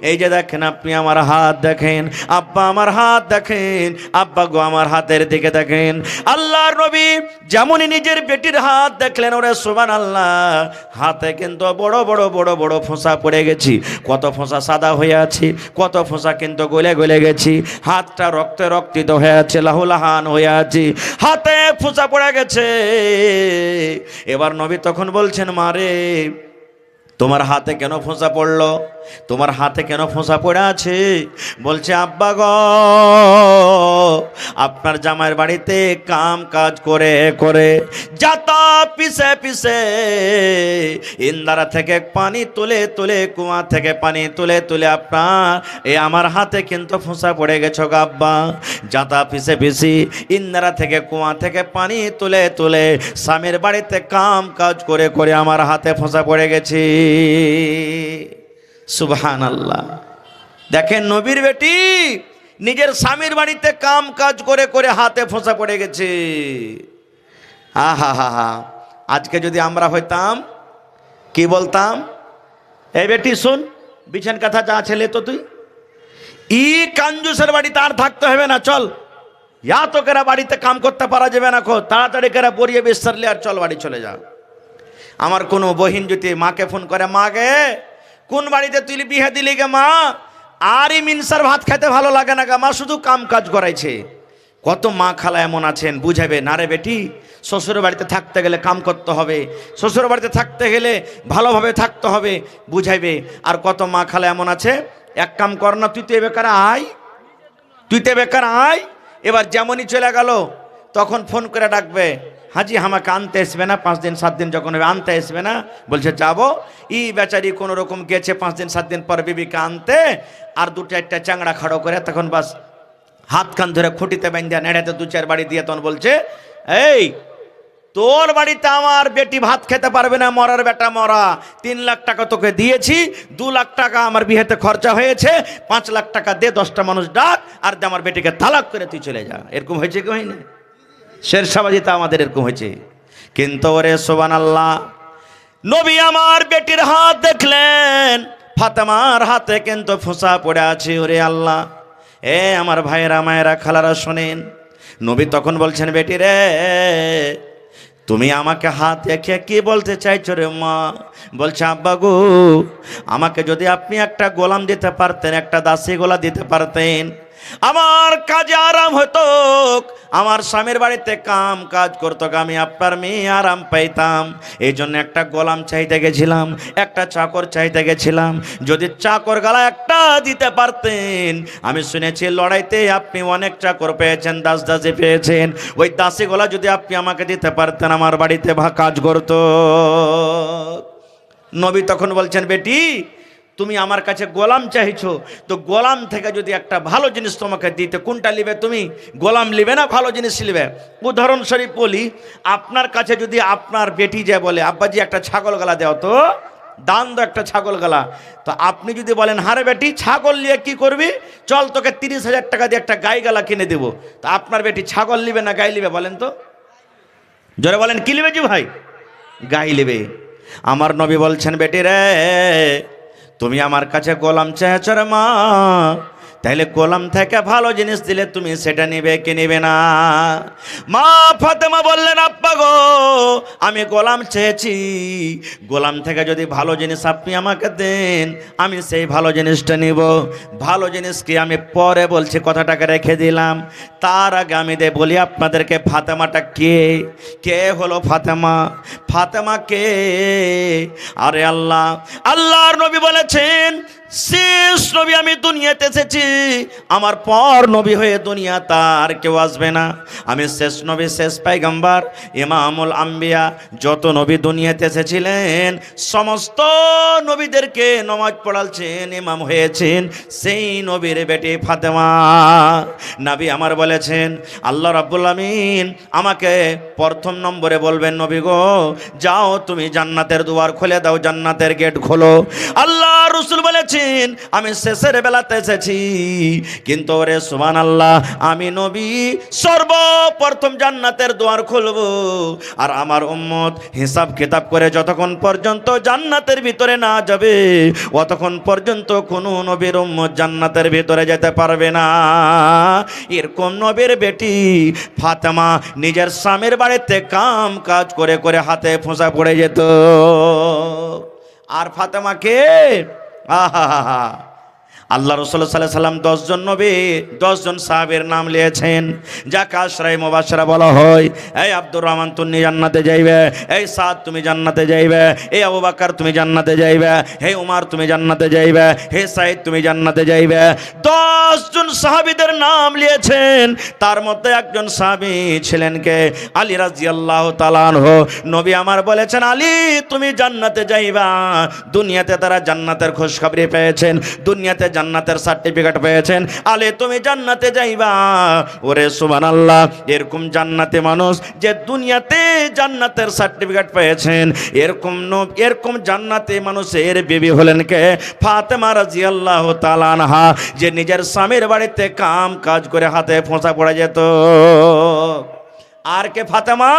এই যে দেখেন, আপনি আমার হাত দেখেন, আব্বা আমার হাত দেখেন, আব্বা গো আমার হাতের দিকে দেখেন। আল্লাহর নবী যেমনই নিজের বেটির হাত দেখলেন, ওরে সুবহানাল্লাহ, হাতে কিন্তু বড় বড় বড় বড় ফোঁসা পড়ে গেছি, কত ফোঁসা সাদা হয়ে আছে, কত ফোঁসা কিন্তু গলে গলে গেছি, হাতটা রক্তে রক্তিত হয়ে আছে, লাহুলাহান হয়ে আছে, হাতে ফোঁসা পড়ে গেছে। এবার নবী তখন বলছেন, মারে তোমার হাতে কেন ফোঁসা পড়লো, তোমার হাতে কেন ফোঁসা পড়ে আছে? বলছে, আব্বা গো, আপনার জামাইয়ের বাড়িতে কাম কাজ করে করে যাতা পিছে পিছে ইন্দারা থেকে পানি তুলে তুলে, কুয়া থেকে পানি তুলে তুলে আপনার আমার হাতে কিন্তু ফোঁসা পড়ে গেছো গো আব্বা। যাতা পিছে পিছি ইন্দারা থেকে কুয়া থেকে পানি তুলে তুলে স্বামীর বাড়িতে কাম কাজ করে করে আমার হাতে ফোঁসা পড়ে গেছে। সুবহানাল্লাহ। দেখেন নবীর বেটি নিজের স্বামীর বাড়িতে কাম কাজ করে করে হাতে ফোঁসা পড়ে গেছে। আহা হা হা, আজকে যদি আমরা হইতাম কি বলতাম, এই বেটি শোন, বিছান কথা যা ছেলে তো তুই ই কাঞ্জুসের বাড়িতে আর থাকতে হবে না, চল, ইয়া তো কেরা বাড়িতে কাম করতে পারা যাবে না, তাড়াতাড়ি কেরা পরিয়ে বিস্তারলে আর চল বাড়ি চলে যা। আমার কোনো বহিন যদি মাকে ফোন করে, মা গে কোন বাড়িতে তুই বিয়ে দিলি গে মা, আর এই মিনসার ভাত খাইতে ভালো লাগে না গা মা, শুধু কাম কাজ করাইছে। কত মা খালা এমন আছেন, বুঝাবে না রে বেটি, শ্বশুরের বাড়িতে থাকতে গেলে কাম করতে হবে, শ্বশুরের বাড়িতে থাকতে গেলে ভালোভাবে থাকতে হবে, বুঝাইবে। আর কত মা খালা এমন আছে, এক কাম কর না, তুই তো বেকার আয়, তুই তো বেকার আয়। এবার যেমনই চলে গেল তখন ফোন করে ডাকবে, হাজি আমাকে আনতে আসবে না, 5 দিন 7 দিন যখন হবে আনতে আসবে না? বলছে যাবো। ই বেচারি কোনো রকম গেছে 5 দিন 7 দিন পর বিবিকে আনতে, আর 2-4টা চাংড়া খাড়ো করে তখন বাস হাত কান ধরে খুঁটিতে বাঁধিয়া নেড়াতে 2-4 বাড়ি দিয়ে তখন বলছে, এই তোর বাড়িতে আমার বেটি ভাত খেতে পারবে না, মরার বেটা মরা। 3 লাখ টাকা তোকে দিয়েছি, 2 লাখ টাকা আমার বিয়েতে খরচা হয়েছে, 5 লাখ টাকা দে, 10টা মানুষ ডাক, আর দে আমার বেটিকে তালাক করে তুই চলে যা। এরকম হয়েছে কি হয়নি? শেরশাহবাজিতে আমাদের এরকম হয়েছে। কিন্তু ওরে সুবহানাল্লাহ, নবী আমার বেটির হাত দেখলেন, ফাতেমার হাতে কিন্তু ফোঁসা পড়ে আছে। ওরে আল্লাহ, এ আমার ভাইয়েরা মায়েরা খালারা শোনেন, নবী তখন বলছেন, বেটি রে তুমি আমাকে হাত দেখে কি বলতে চাইছো রে মা? বলছে, আব্বা গো, আমাকে যদি আপনি একটা গোলাম দিতে পারতেন, একটা দাসী গোলা দিতে পারতেন, আমার কাজে আরাম হতো, আমার স্বামীর বাড়িতে কাম কাজ করতো, আমি আপনার মেয়ে আরাম পাইতাম। এই জন্য একটা গোলাম চাইতে গেছিলাম, একটা চাকর চাইতে গেছিলাম। যদি চাকর গালা একটা দিতে পারতেন, আমি শুনেছি লড়াইতে আপনি অনেক চাকর পেয়েছেন, দাস দাসী পেয়েছেন, ওই দাসী গোলা যদি আপনি আমাকে দিতে পারতেন, আমার বাড়িতে কাজ করতো। নবী তখন বলছেন, বেটি তুমি আমার কাছে গোলাম চাইছো, তো গোলাম থেকে যদি একটা ভালো জিনিস তোমাকে দিতে, কোনটা নিবে তুমি? গোলাম নিবে না ভালো জিনিস নিবে? উদাহরণস্বরূপ বলি, আপনার কাছে যদি আপনার বেটি যে বলে, আব্বাজি একটা ছাগল গলা দেও তো, দান দো একটা ছাগল গলা, তো আপনি যদি বলেন, হারে বেটি ছাগল নিয়ে কি করবি, চল তোকে 30,000 টাকা দিয়ে একটা গাই গলা কিনে দেবো, তো আপনার বেটি ছাগল নিবে না গাই নিবে বলেন তো? জোরে বলেন, কি নিবে জি ভাই? গাই নিবে। আমার নবী বলছেন, বেটি রে তুমি আমার কাছে গোলাম চেয়েছ রে মা, তাইলে গোলাম থেকে ভালো জিনিস দিলে তুমি সেটা নিবে কি নিবে না? মা ফাতেমা বললেন, আব্বা গো আমি গোলাম চেয়েছি, গোলাম থেকে যদি ভালো জিনিস আপনি আমাকে দেন, আমি সেই ভালো জিনিসটা নিব। ভালো জিনিস কি আমি পরে বলছি, কথাটাকে রেখে দিলাম। তার আগে আমি বলি আপনাদেরকে, ফাতেমাটা কে? কে হলো ফাতেমা? ফাতেমা কে? আরে আল্লাহ, আল্লাহর নবী বলেছেন, শেষ নবী আমি দুনিয়াতে এসেছি, আমার পর নবী হয়ে দুনিয়া তার কেউ আসবে না। আমি শেষ নবী, শেষ পয়গম্বর, ইমামুল আম্বিয়া। যত নবী দুনিয়াতে এসেছিলেন, সমস্ত নবীদেরকে নামাজ পড়ালছেন, ইমাম হয়েছেন সেই নবীর বেটি ফাতেমা। নবী আমার বলেছেন, আল্লাহ রাব্বুল আমিন আমাকে প্রথম নম্বরে বলবেন, নবী গো যাও তুমি জান্নাতের দুয়ার খুলে দাও, জান্নাতের গেট খোলো। আল্লাহ রাসূল বলেছেন, আমি শেষের বেলাতে এসেছি, কিন্তু ওরে সুবহানাল্লাহ, আমি নবী সর্বপ্রথম জান্নাতের দুয়ার খুলবো, আর আমার উম্মত হিসাব কিতাব করে যতক্ষণ পর্যন্ত জান্নাতের ভিতরে না যাবে, অতক্ষণ পর্যন্ত কোনো নবীর উম্মত জান্নাতের ভিতরে যেতে পারবে না। এরকম নবীর বেটি ফাতেমা নিজের স্বামীর বাড়িতে কাম কাজ করে করে হাতে ফোঁসা পড়ে যেত। আর ফাতেমাকে আহা, আল্লাহ রাসূল সাল্লাল্লাহু আলাইহি সাল্লাম 10 জন নবী, 10 জন সাহাবীর নাম লিয়েছেন, যাকে আশরায়ে মুবাশশারা বলা হয়। এই আব্দুর রহমান তুমি জান্নাতে যাইবে, এই সাদ তুমি জান্নাতে যাইবে, এই আবু বকর তুমি জান্নাতে যাইবে, হে উমর তুমি জান্নাতে যাইবে, হে সাঈদ তুমি জান্নাতে যাইবে। 10 জন সাহাবীদের নাম লিয়েছেন। তার মধ্যে একজন সাহাবী ছিলেন কে? আলী রাদিয়াল্লাহু তাআলা আনহু। নবী আমার বলেছেন, আলী তুমি জান্নাতে যাইবা। দুনিয়াতে তারা জান্নাতের খুশখবরি পেয়েছেন, দুনিয়াতে জান্নাতের সার্টিফিকেট পেয়েছেন, আলে তুমি জান্নাতে যাইবা। ওরে সুবহানাল্লাহ, এরকম জান্নাতে মানুষ যে দুনিয়াতে জান্নাতের সার্টিফিকেট পেয়েছেন, এরকম জান্নাতে মানুষের বিবি হলেন কে? ফাতেমা রাদিয়াল্লাহু তাআলা আনহা, যে নিজের স্বামীর বাড়িতে কাম কাজ করে হাতে ফোঁসা পড়ে যেত। আর কে ফাতেমা?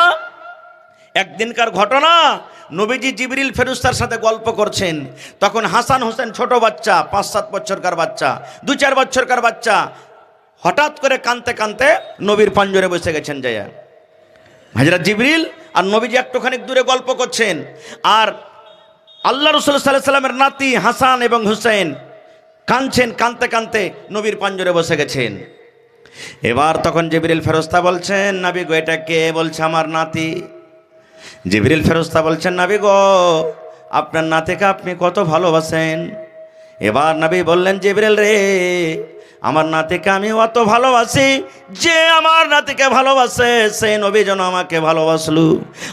একদিনকার ঘটনা, নবীজি জিবরিল ফেরেশতার সাথে গল্প করছেন, তখন হাসান হোসেন ছোট বাচ্চা, 5-7 বছরকার বাচ্চা, 2-4 বছরকার বাচ্চা, হঠাৎ করে কাঁদতে কাঁদতে নবীর পাঞ্জরে বসে গেছেন যাইয়া। হযরত জিবরিল আর নবীজি একটুখানি দূরে গল্প করছেন, আর আল্লাহ রাসূল সাল্লাল্লাহু আলাইহি সাল্লামের নাতি হাসান এবং হুসেন কাঁদছেন, কাঁদতে কাঁদতে নবীর পাঞ্জরে বসে গেছেন। এবার তখন জিবরিল ফেরেশতা বলছেন, নবী গো এটা কে? বলছে আমার নাতি। জিবরিল ফেরেশতা বলছেন, নবী গো আপনার নাতিকে আপনি কত ভালোবাসেন, এবার নবী বললেন, জিবরিল রে, আমার নাতিকে আমি অত ভালোবাসি, যে আমার নাতিকে ভালোবাসে সেই নবী যেন আমাকে ভালোবাসলু।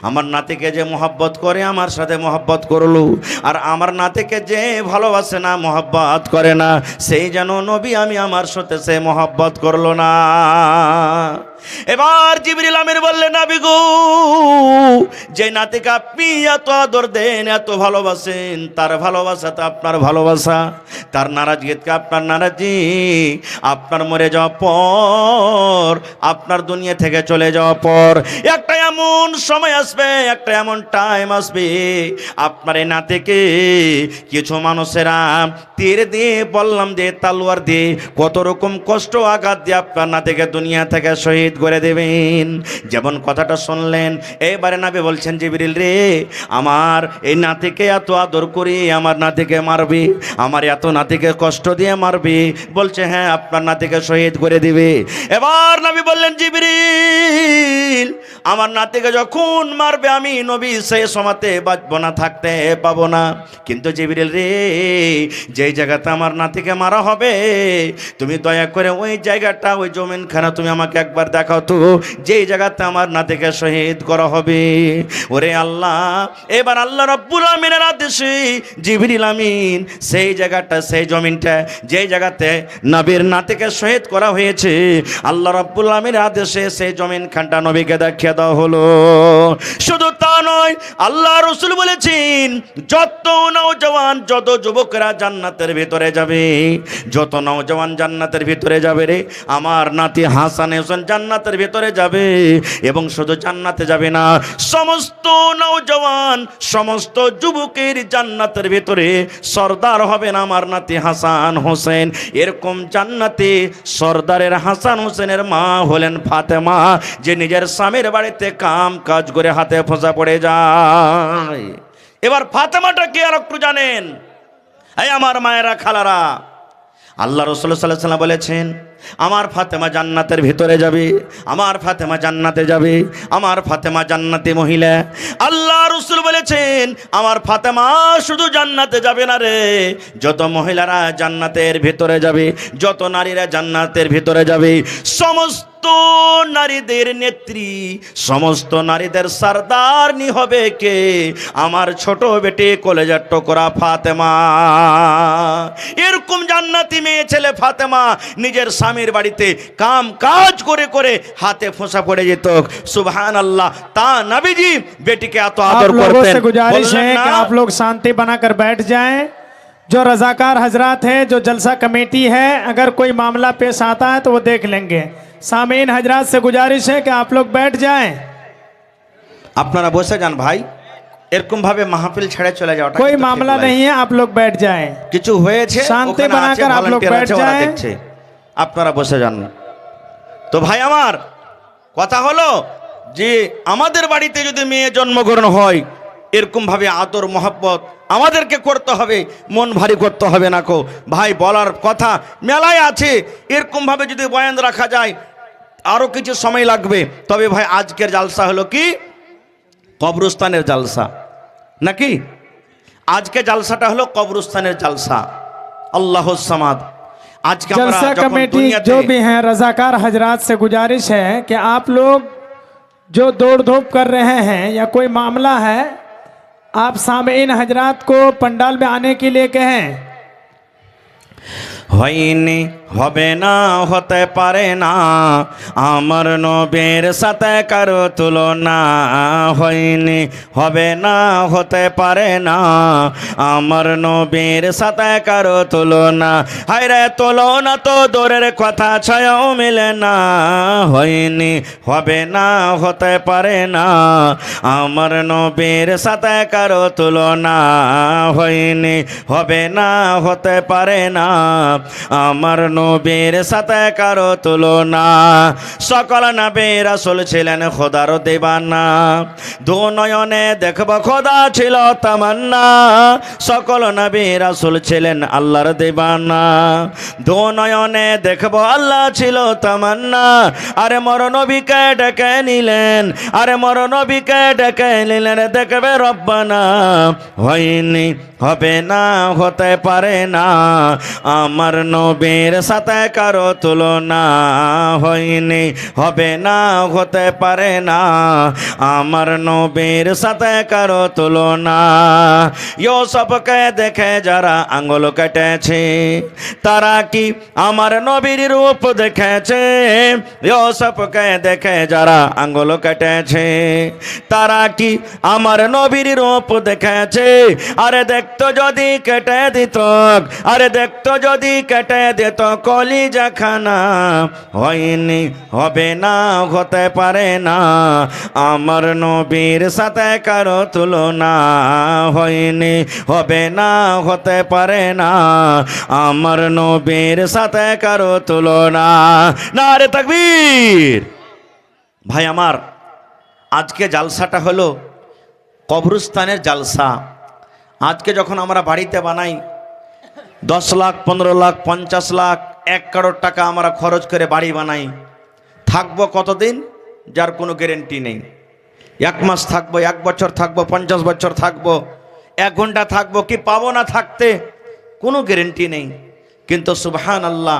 আমার নাতিকে যে মহব্বত করে আমার সাথে মহব্বত করলু, আর আমার নাতিকে যে ভালোবাসে না, মহব্বত করে না, সেই যেন নবী আমি আমার সাথে সে মহব্বত করলো না। এবার জিবরিল আমির বললেন, নবী গো, যে নাতিকে আপনি এত আদর দেন, এত ভালোবাসেন, তার ভালোবাসা তো আপনার ভালোবাসা, তার নারাজগিকে আপনার নারাজি। আপনার মরে যাওয়ার পর, আপনার দুনিয়া থেকে চলে যাওয়ার পর একটা এমন সময় আসবে, একটা এমন টাইম আসবে, আপনার এই নাতিকে কিছু মানুষেরা তীর দিয়ে, বললাম দিয়ে, তালোয়ার দিয়ে, কত রকম কষ্ট আঘাত দিয়ে আপনার নাতিকে দুনিয়া থেকে শহীদ করে দেবেন। যেমন কথাটা শুনলেন, এবারে নবী বলছেন, জিবরিল রে, আমার এই নাতিকে এত আদর করি, আমার নাতিকে মারবি, আমার এত নাতিকে কষ্ট দিয়ে মারবি? বলছে, হ্যাঁ, আপনার নাতিকে শহীদ করে দিবে। এবার নবী বললেন, জিবরিল, আমার নাতিকে যখন মারবে আমি নবী সেই সময়তে বাঁচবো না, থাকতে পাবো না। কিন্তু জিবরিল রে, যেই জায়গাতে আমার নাতিকে মারা হবে, তুমি দয়া করে ওই জায়গাটা, ওই জমিনখানা তুমি আমাকে একবার দেখাও তো, যেই জায়গাতে আমার নাতিকে শহীদ করা হবে। ওরে আল্লাহ, এবার আল্লাহ রাব্বুল আমিনের আদেশে জিবরিল আমিন সেই জায়গাটা, সেই জমিনটা, যেই জায়গাতে নবীর নাতিকে শহীদ করা হয়েছে, আল্লাহ রাব্বুল আমিনের আদেশে সেই জমিনখানটা নবীকে দেখিয়ে দেওয়া হলো। শুধু তা নয়, আল্লাহ রাসূল বলেছেন, যত নওজওয়ান, যত যুবকরা জান্নাতের ভিতরে যাবে, যত নওজওয়ান জান্নাতের ভিতরে যাবে রে, আমার নাতি হাসান হোসেন জান্নাতের ভিতরে যাবে। এবং শুধু জান্নাতে যাবে না, সমস্ত নওজওয়ান, সমস্ত যুবকের জান্নাতের ভিতরে সর্দার হবেন আমার নাতি হাসান হোসেন। এরকম জান্নাতে সর্দারের হাসান হোসেনের মা হলেন ফাতেমা, যে নিজের স্বামীর বাড়িতে কাম কাজ করে হাতে ফোঁসা পড়ে যায়। এবার ফাতেমাটা কে আর একটু জানেন? এই আমার মায়েরা, খালারা, আল্লাহ রাসূল সাল্লাল্লাহু আলাইহি ওয়াসাল্লাম বলেছেন, আমার ফাতেমা জান্নাতের ভিতরে যাবে, আমার ফাতেমা জান্নাতে যাবে, আমার ফাতেমা জান্নাতি মহিলা। আল্লাহ রাসূল বলেছেন, আমার ফাতেমা শুধু জান্নাতে যাবে না রে, যত মহিলারা জান্নাতের ভিতরে যাবে, যত নারীরা জান্নাতের ভিতরে যাবে, সমস্ত নারীদের নেত্রী, সমস্ত নারীদের সরদারনি হবে কে? আমার ছোট বেটি, কলেজার টুকরা ফাতেমা। এরকম জান্নাতি মেয়ে ছেলে ফাতেমা নিজের স্বামীর বাড়িতে কাম কাজ করে করে হাতে ফোঁসা পড়ে যেত। সুবহানাল্লাহ। তা নবীজি বেটিকে এত আদর করতেন। गुजारिश है कि आप लोग शांति बनाकर बैठ जाएं। जो रजाकार हजरात हैं, जो जलसा कमेटी है, अगर कोई मामला पेश आता है तो वो देख लेंगे। सामीन हजरात से गुजारिश है कि आप लोग बैठ जाएं। আপনারা বসে যান ভাই, এরকম ভাবে মাহফিল ছেড়ে চলে যাওয়াটা कोई কিন্তু ঠিক मामला নয়। नहीं है, आप लोग बैठ जाएं। কিছু হয়েছে, শান্তি ওখানে আছে, বানাकर आप लोग volunteer बैठ আছে, ওরা जाएं। দেখছে। আপনারা বসে যান। তো ভাই আমার কথা হলো যে আমাদের বাড়িতে যদি মেয়ে জন্মগ্রহণ হয়, এরকম ভাবে আদর মহব্বত আমাদেরকে করতে হবে, মন ভারী করতে হবে না কো ভাই। বলার কথা মেলায় আছে, এরকম ভাবে যদি বয়ান রাখা যায় আরো কিছু সময় লাগবে। তবে ভাই আজকের জালসা হলো কি কবরস্থানের জালসা নাকি? আজকে জালসাটা হলো কবরস্থানের জালসা। আল্লাহুস সামাদ। আজকে আমরা जलसा যখন कमेटी দুনিয়াতে जो भी हैं, रजाकार हजरात से गुजारिश है कि आप लोग जो दौड़ धूप कर रहे हैं या कोई मामला है, आप सामीन हजरात को पंडाल में आने के लिए कहें। হয়নি, হবে না, হতে পারে না, আমার নবীর সাথে কারো তুলনা। হয়নি, হবে না, হতে পারে না, আমার নবীর সাথে কারো তুলনা। হায়রে তুলনা তো দূরের কথা, ছায়াও মিলে না। হয়নি, হবে না, হতে পারে না, আমার নবীর সাথে কারো তুলনা। হয়নি, হবে না, হতে পারে না, আমার নবীর সাথে কারো তুলনা। সকল নবী রাসূল ছিলেন খোদার দিবানা, দু নয়নে দেখব খোদা ছিল তামান্না। সকল নবী রাসূল ছিলেন আল্লাহর দিবানা, দু নয়নে দেখব আল্লাহ ছিল তামান্না। আরে মর নবীকে ডেকে নিলেন, আরে মর নবীকে ডেকে নিলেন, দেখবে রব্বানা। হয়নি, হবে না, হতে পারে না, আমার নবীর সাথে কারো তুলনা। হয়নি, হবে না, হতে পারে না, আমার নবীর সাথে কারো তুলনা। ইউসুফকে দেখে যারা আঙ্গুল কেটেছে, তারা কি আমার নবীর রূপ দেখেছে? ইউসুফকে দেখে যারা আঙ্গুল কেটেছে, তারা কি আমার নবীর রূপ দেখেছে? আরে দেখতো যদি কেটে দিত, আরে দেখতো যদি কেটে দিত কলিজা খানা। হয়নি, হবে না, হতে পারে না, আমার নবীর সাথে কারো তুলনা। হয়নি, হবে না, হতে পারে না, আমার নবীর সাথে কারো তুলনা। নারে তাকবীর। ভাই আমার, আজকে জালসাটা হলো কবরস্থানের জালসা। আজকে যখন আমরা বাড়িতে বানাই 10 লাখ, 15 লাখ, 50 লাখ, 1 কারোর টাকা আমরা খরচ করে বাড়ি বানাই, থাকবো কতদিন যার কোনো গ্যারেন্টি নেই। 1 মাস থাকবো, 1 বছর থাকবো, 50 বছর থাকবো, 1 ঘন্টা থাকবো, কি পাবো না থাকতে কোনো গ্যারেন্টি নেই। কিন্তু সুবহানাল্লাহ,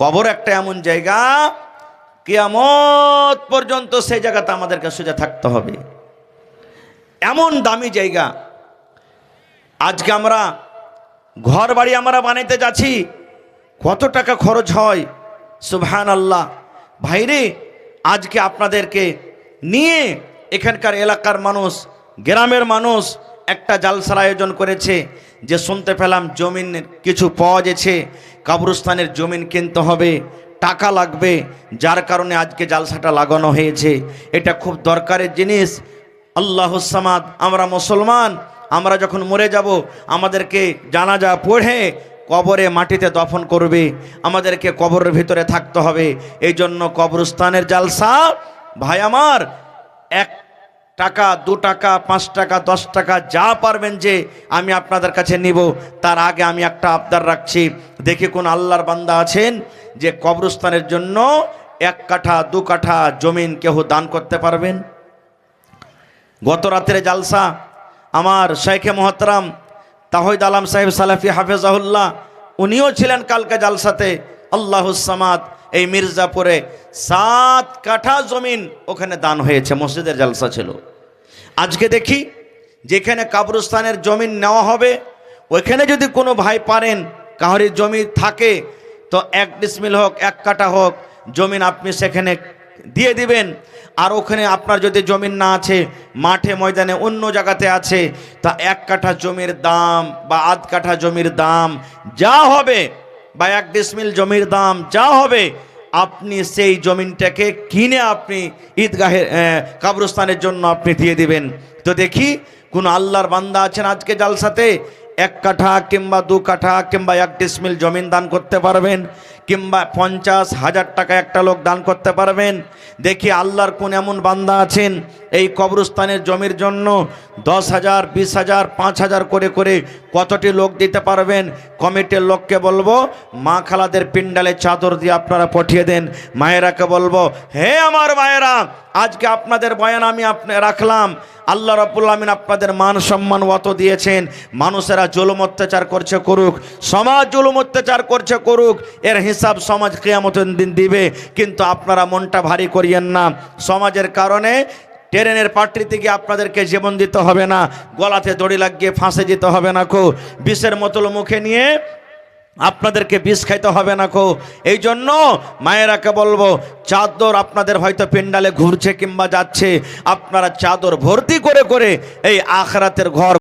কবর একটা এমন জায়গা, কিয়ামত পর্যন্ত সেই জায়গাতে আমাদেরকে সোজা থাকতে হবে। এমন দামি জায়গা। আজকে আমরা ঘর বাড়ি আমরা বানাইতে যাচ্ছি, কত টাকা খরচ হয়, সুবহানাল্লাহ। ভাইরে, আজকে আপনাদেরকে নিয়ে এখানকার এলাকার মানুষ, গ্রামের মানুষ একটা জালসার আয়োজন করেছে, যে শুনতে পেলাম জমিন কিছু পাওয়া গেছে, কবরস্থানের জমিন কিনতে হবে, টাকা লাগবে, যার কারণে আজকে জালসাটা লাগানো হয়েছে। এটা খুব দরকারের জিনিস। আল্লাহুস সামাদ। আমরা মুসলমান, আমরা যখন মরে যাব আমাদেরকে জানাজা পড়ে কবরে মাটিতে দফন করবে, আমাদেরকে কবরের ভিতরে থাকতে হবে। এই জন্য কবরস্থানের জালসা ভাই আমার 1 টাকা, 2 টাকা, 5 টাকা, 10 টাকা যা পারবেন যে আমি আপনাদের কাছে নিব। তার আগে আমি একটা আবদার রাখছি, দেখি কোন আল্লাহর বান্দা আছেন যে কবরস্থানের জন্য 1 কাঠা 2 কাঠা জমিন কেউ দান করতে পারবেন। গত রাতের জালসা আমার শেখে মোহতারাম তাহিদ আলম সাহেব সালাফি হাফেজাহুল্লাহ, উনিও ছিলেন কালকে জালসাতে। আল্লাহুস সামাদ। এই মির্জাপুরে 7 কাঠা জমিন ওখানে দান হয়েছে, মসজিদের জালসা ছিল। আজকে দেখি যেখানে কবরস্থানের জমিন নেওয়া হবে, ওইখানে যদি কোনো ভাই পারেন, কাহারির জমি থাকে তো 1 ডিসমিল হোক, 1 কাঠা হোক জমিন আপনি সেখানে দিয়ে দিবেন। আর ওখানে আপনার যদি জমিন না আছে, মাঠে ময়দানে অন্য জায়গাতে আছে, তা 1 কাঠা জমির দাম বা আধ কাঠা জমির দাম যা হবে, বা 1 ডিসমিল জমির দাম যা হবে, আপনি সেই জমিনটাকে কিনে আপনি ঈদগাহের কবরস্থানের জন্য আপনি দিয়ে দিবেন। তো দেখি কোন আল্লাহর বান্দা আছেন আজকে জালসাতে 1 কাঠা কিংবা 2 কাঠা কিংবা 1 ডিসমিল জমিন দান করতে পারবেন, কিংবা 50,000 টাকা একটা লোক দান করতে পারবেন। দেখি আল্লাহর কোন এমন বান্দা আছেন এই কবরস্থানের জমির জন্য 10,000, 20,000, 5,000 করে করে কতটি লোক দিতে পারবেন। কমিটির লোককে বলবো মা খালাদের পিন্ডালে চাদর দিয়ে আপনারা পাঠিয়ে দেন। মায়েরাকে বলবো, হে আমার মায়েরা, আজকে আপনাদের বয়ান আমি রাখলাম, আল্লাহ রাব্বুল আমিন আপনাদের মান সম্মান অত দিয়েছেন। মানুষেরা জুলুম অত্যাচার করছে করুক, সমাজ জুলুম অত্যাচার করছে করুক, এর হিসাব সমাজ কিয়ামতের দিন দিবে। কিন্তু আপনারা মনটা ভারী করিয়েন না। সমাজের কারণে ট্রেনের পাট্রিতে গিয়ে আপনাদেরকে জীবন দিতে হবে না, গলাতে দড়ি লাগিয়ে ফাঁসে যেতে হবে না, কো বিষের বোতল মুখে নিয়ে আপনাদেরকে বিষ খাইতে হবে না কো। এই জন্য মায়েরাকে বলবো, চাদর আপনাদের হয়তো পেন্ডালে ঘুরছে কিংবা যাচ্ছে, আপনারা চাদর ভর্তি করে করে এই আখিরাতের ঘর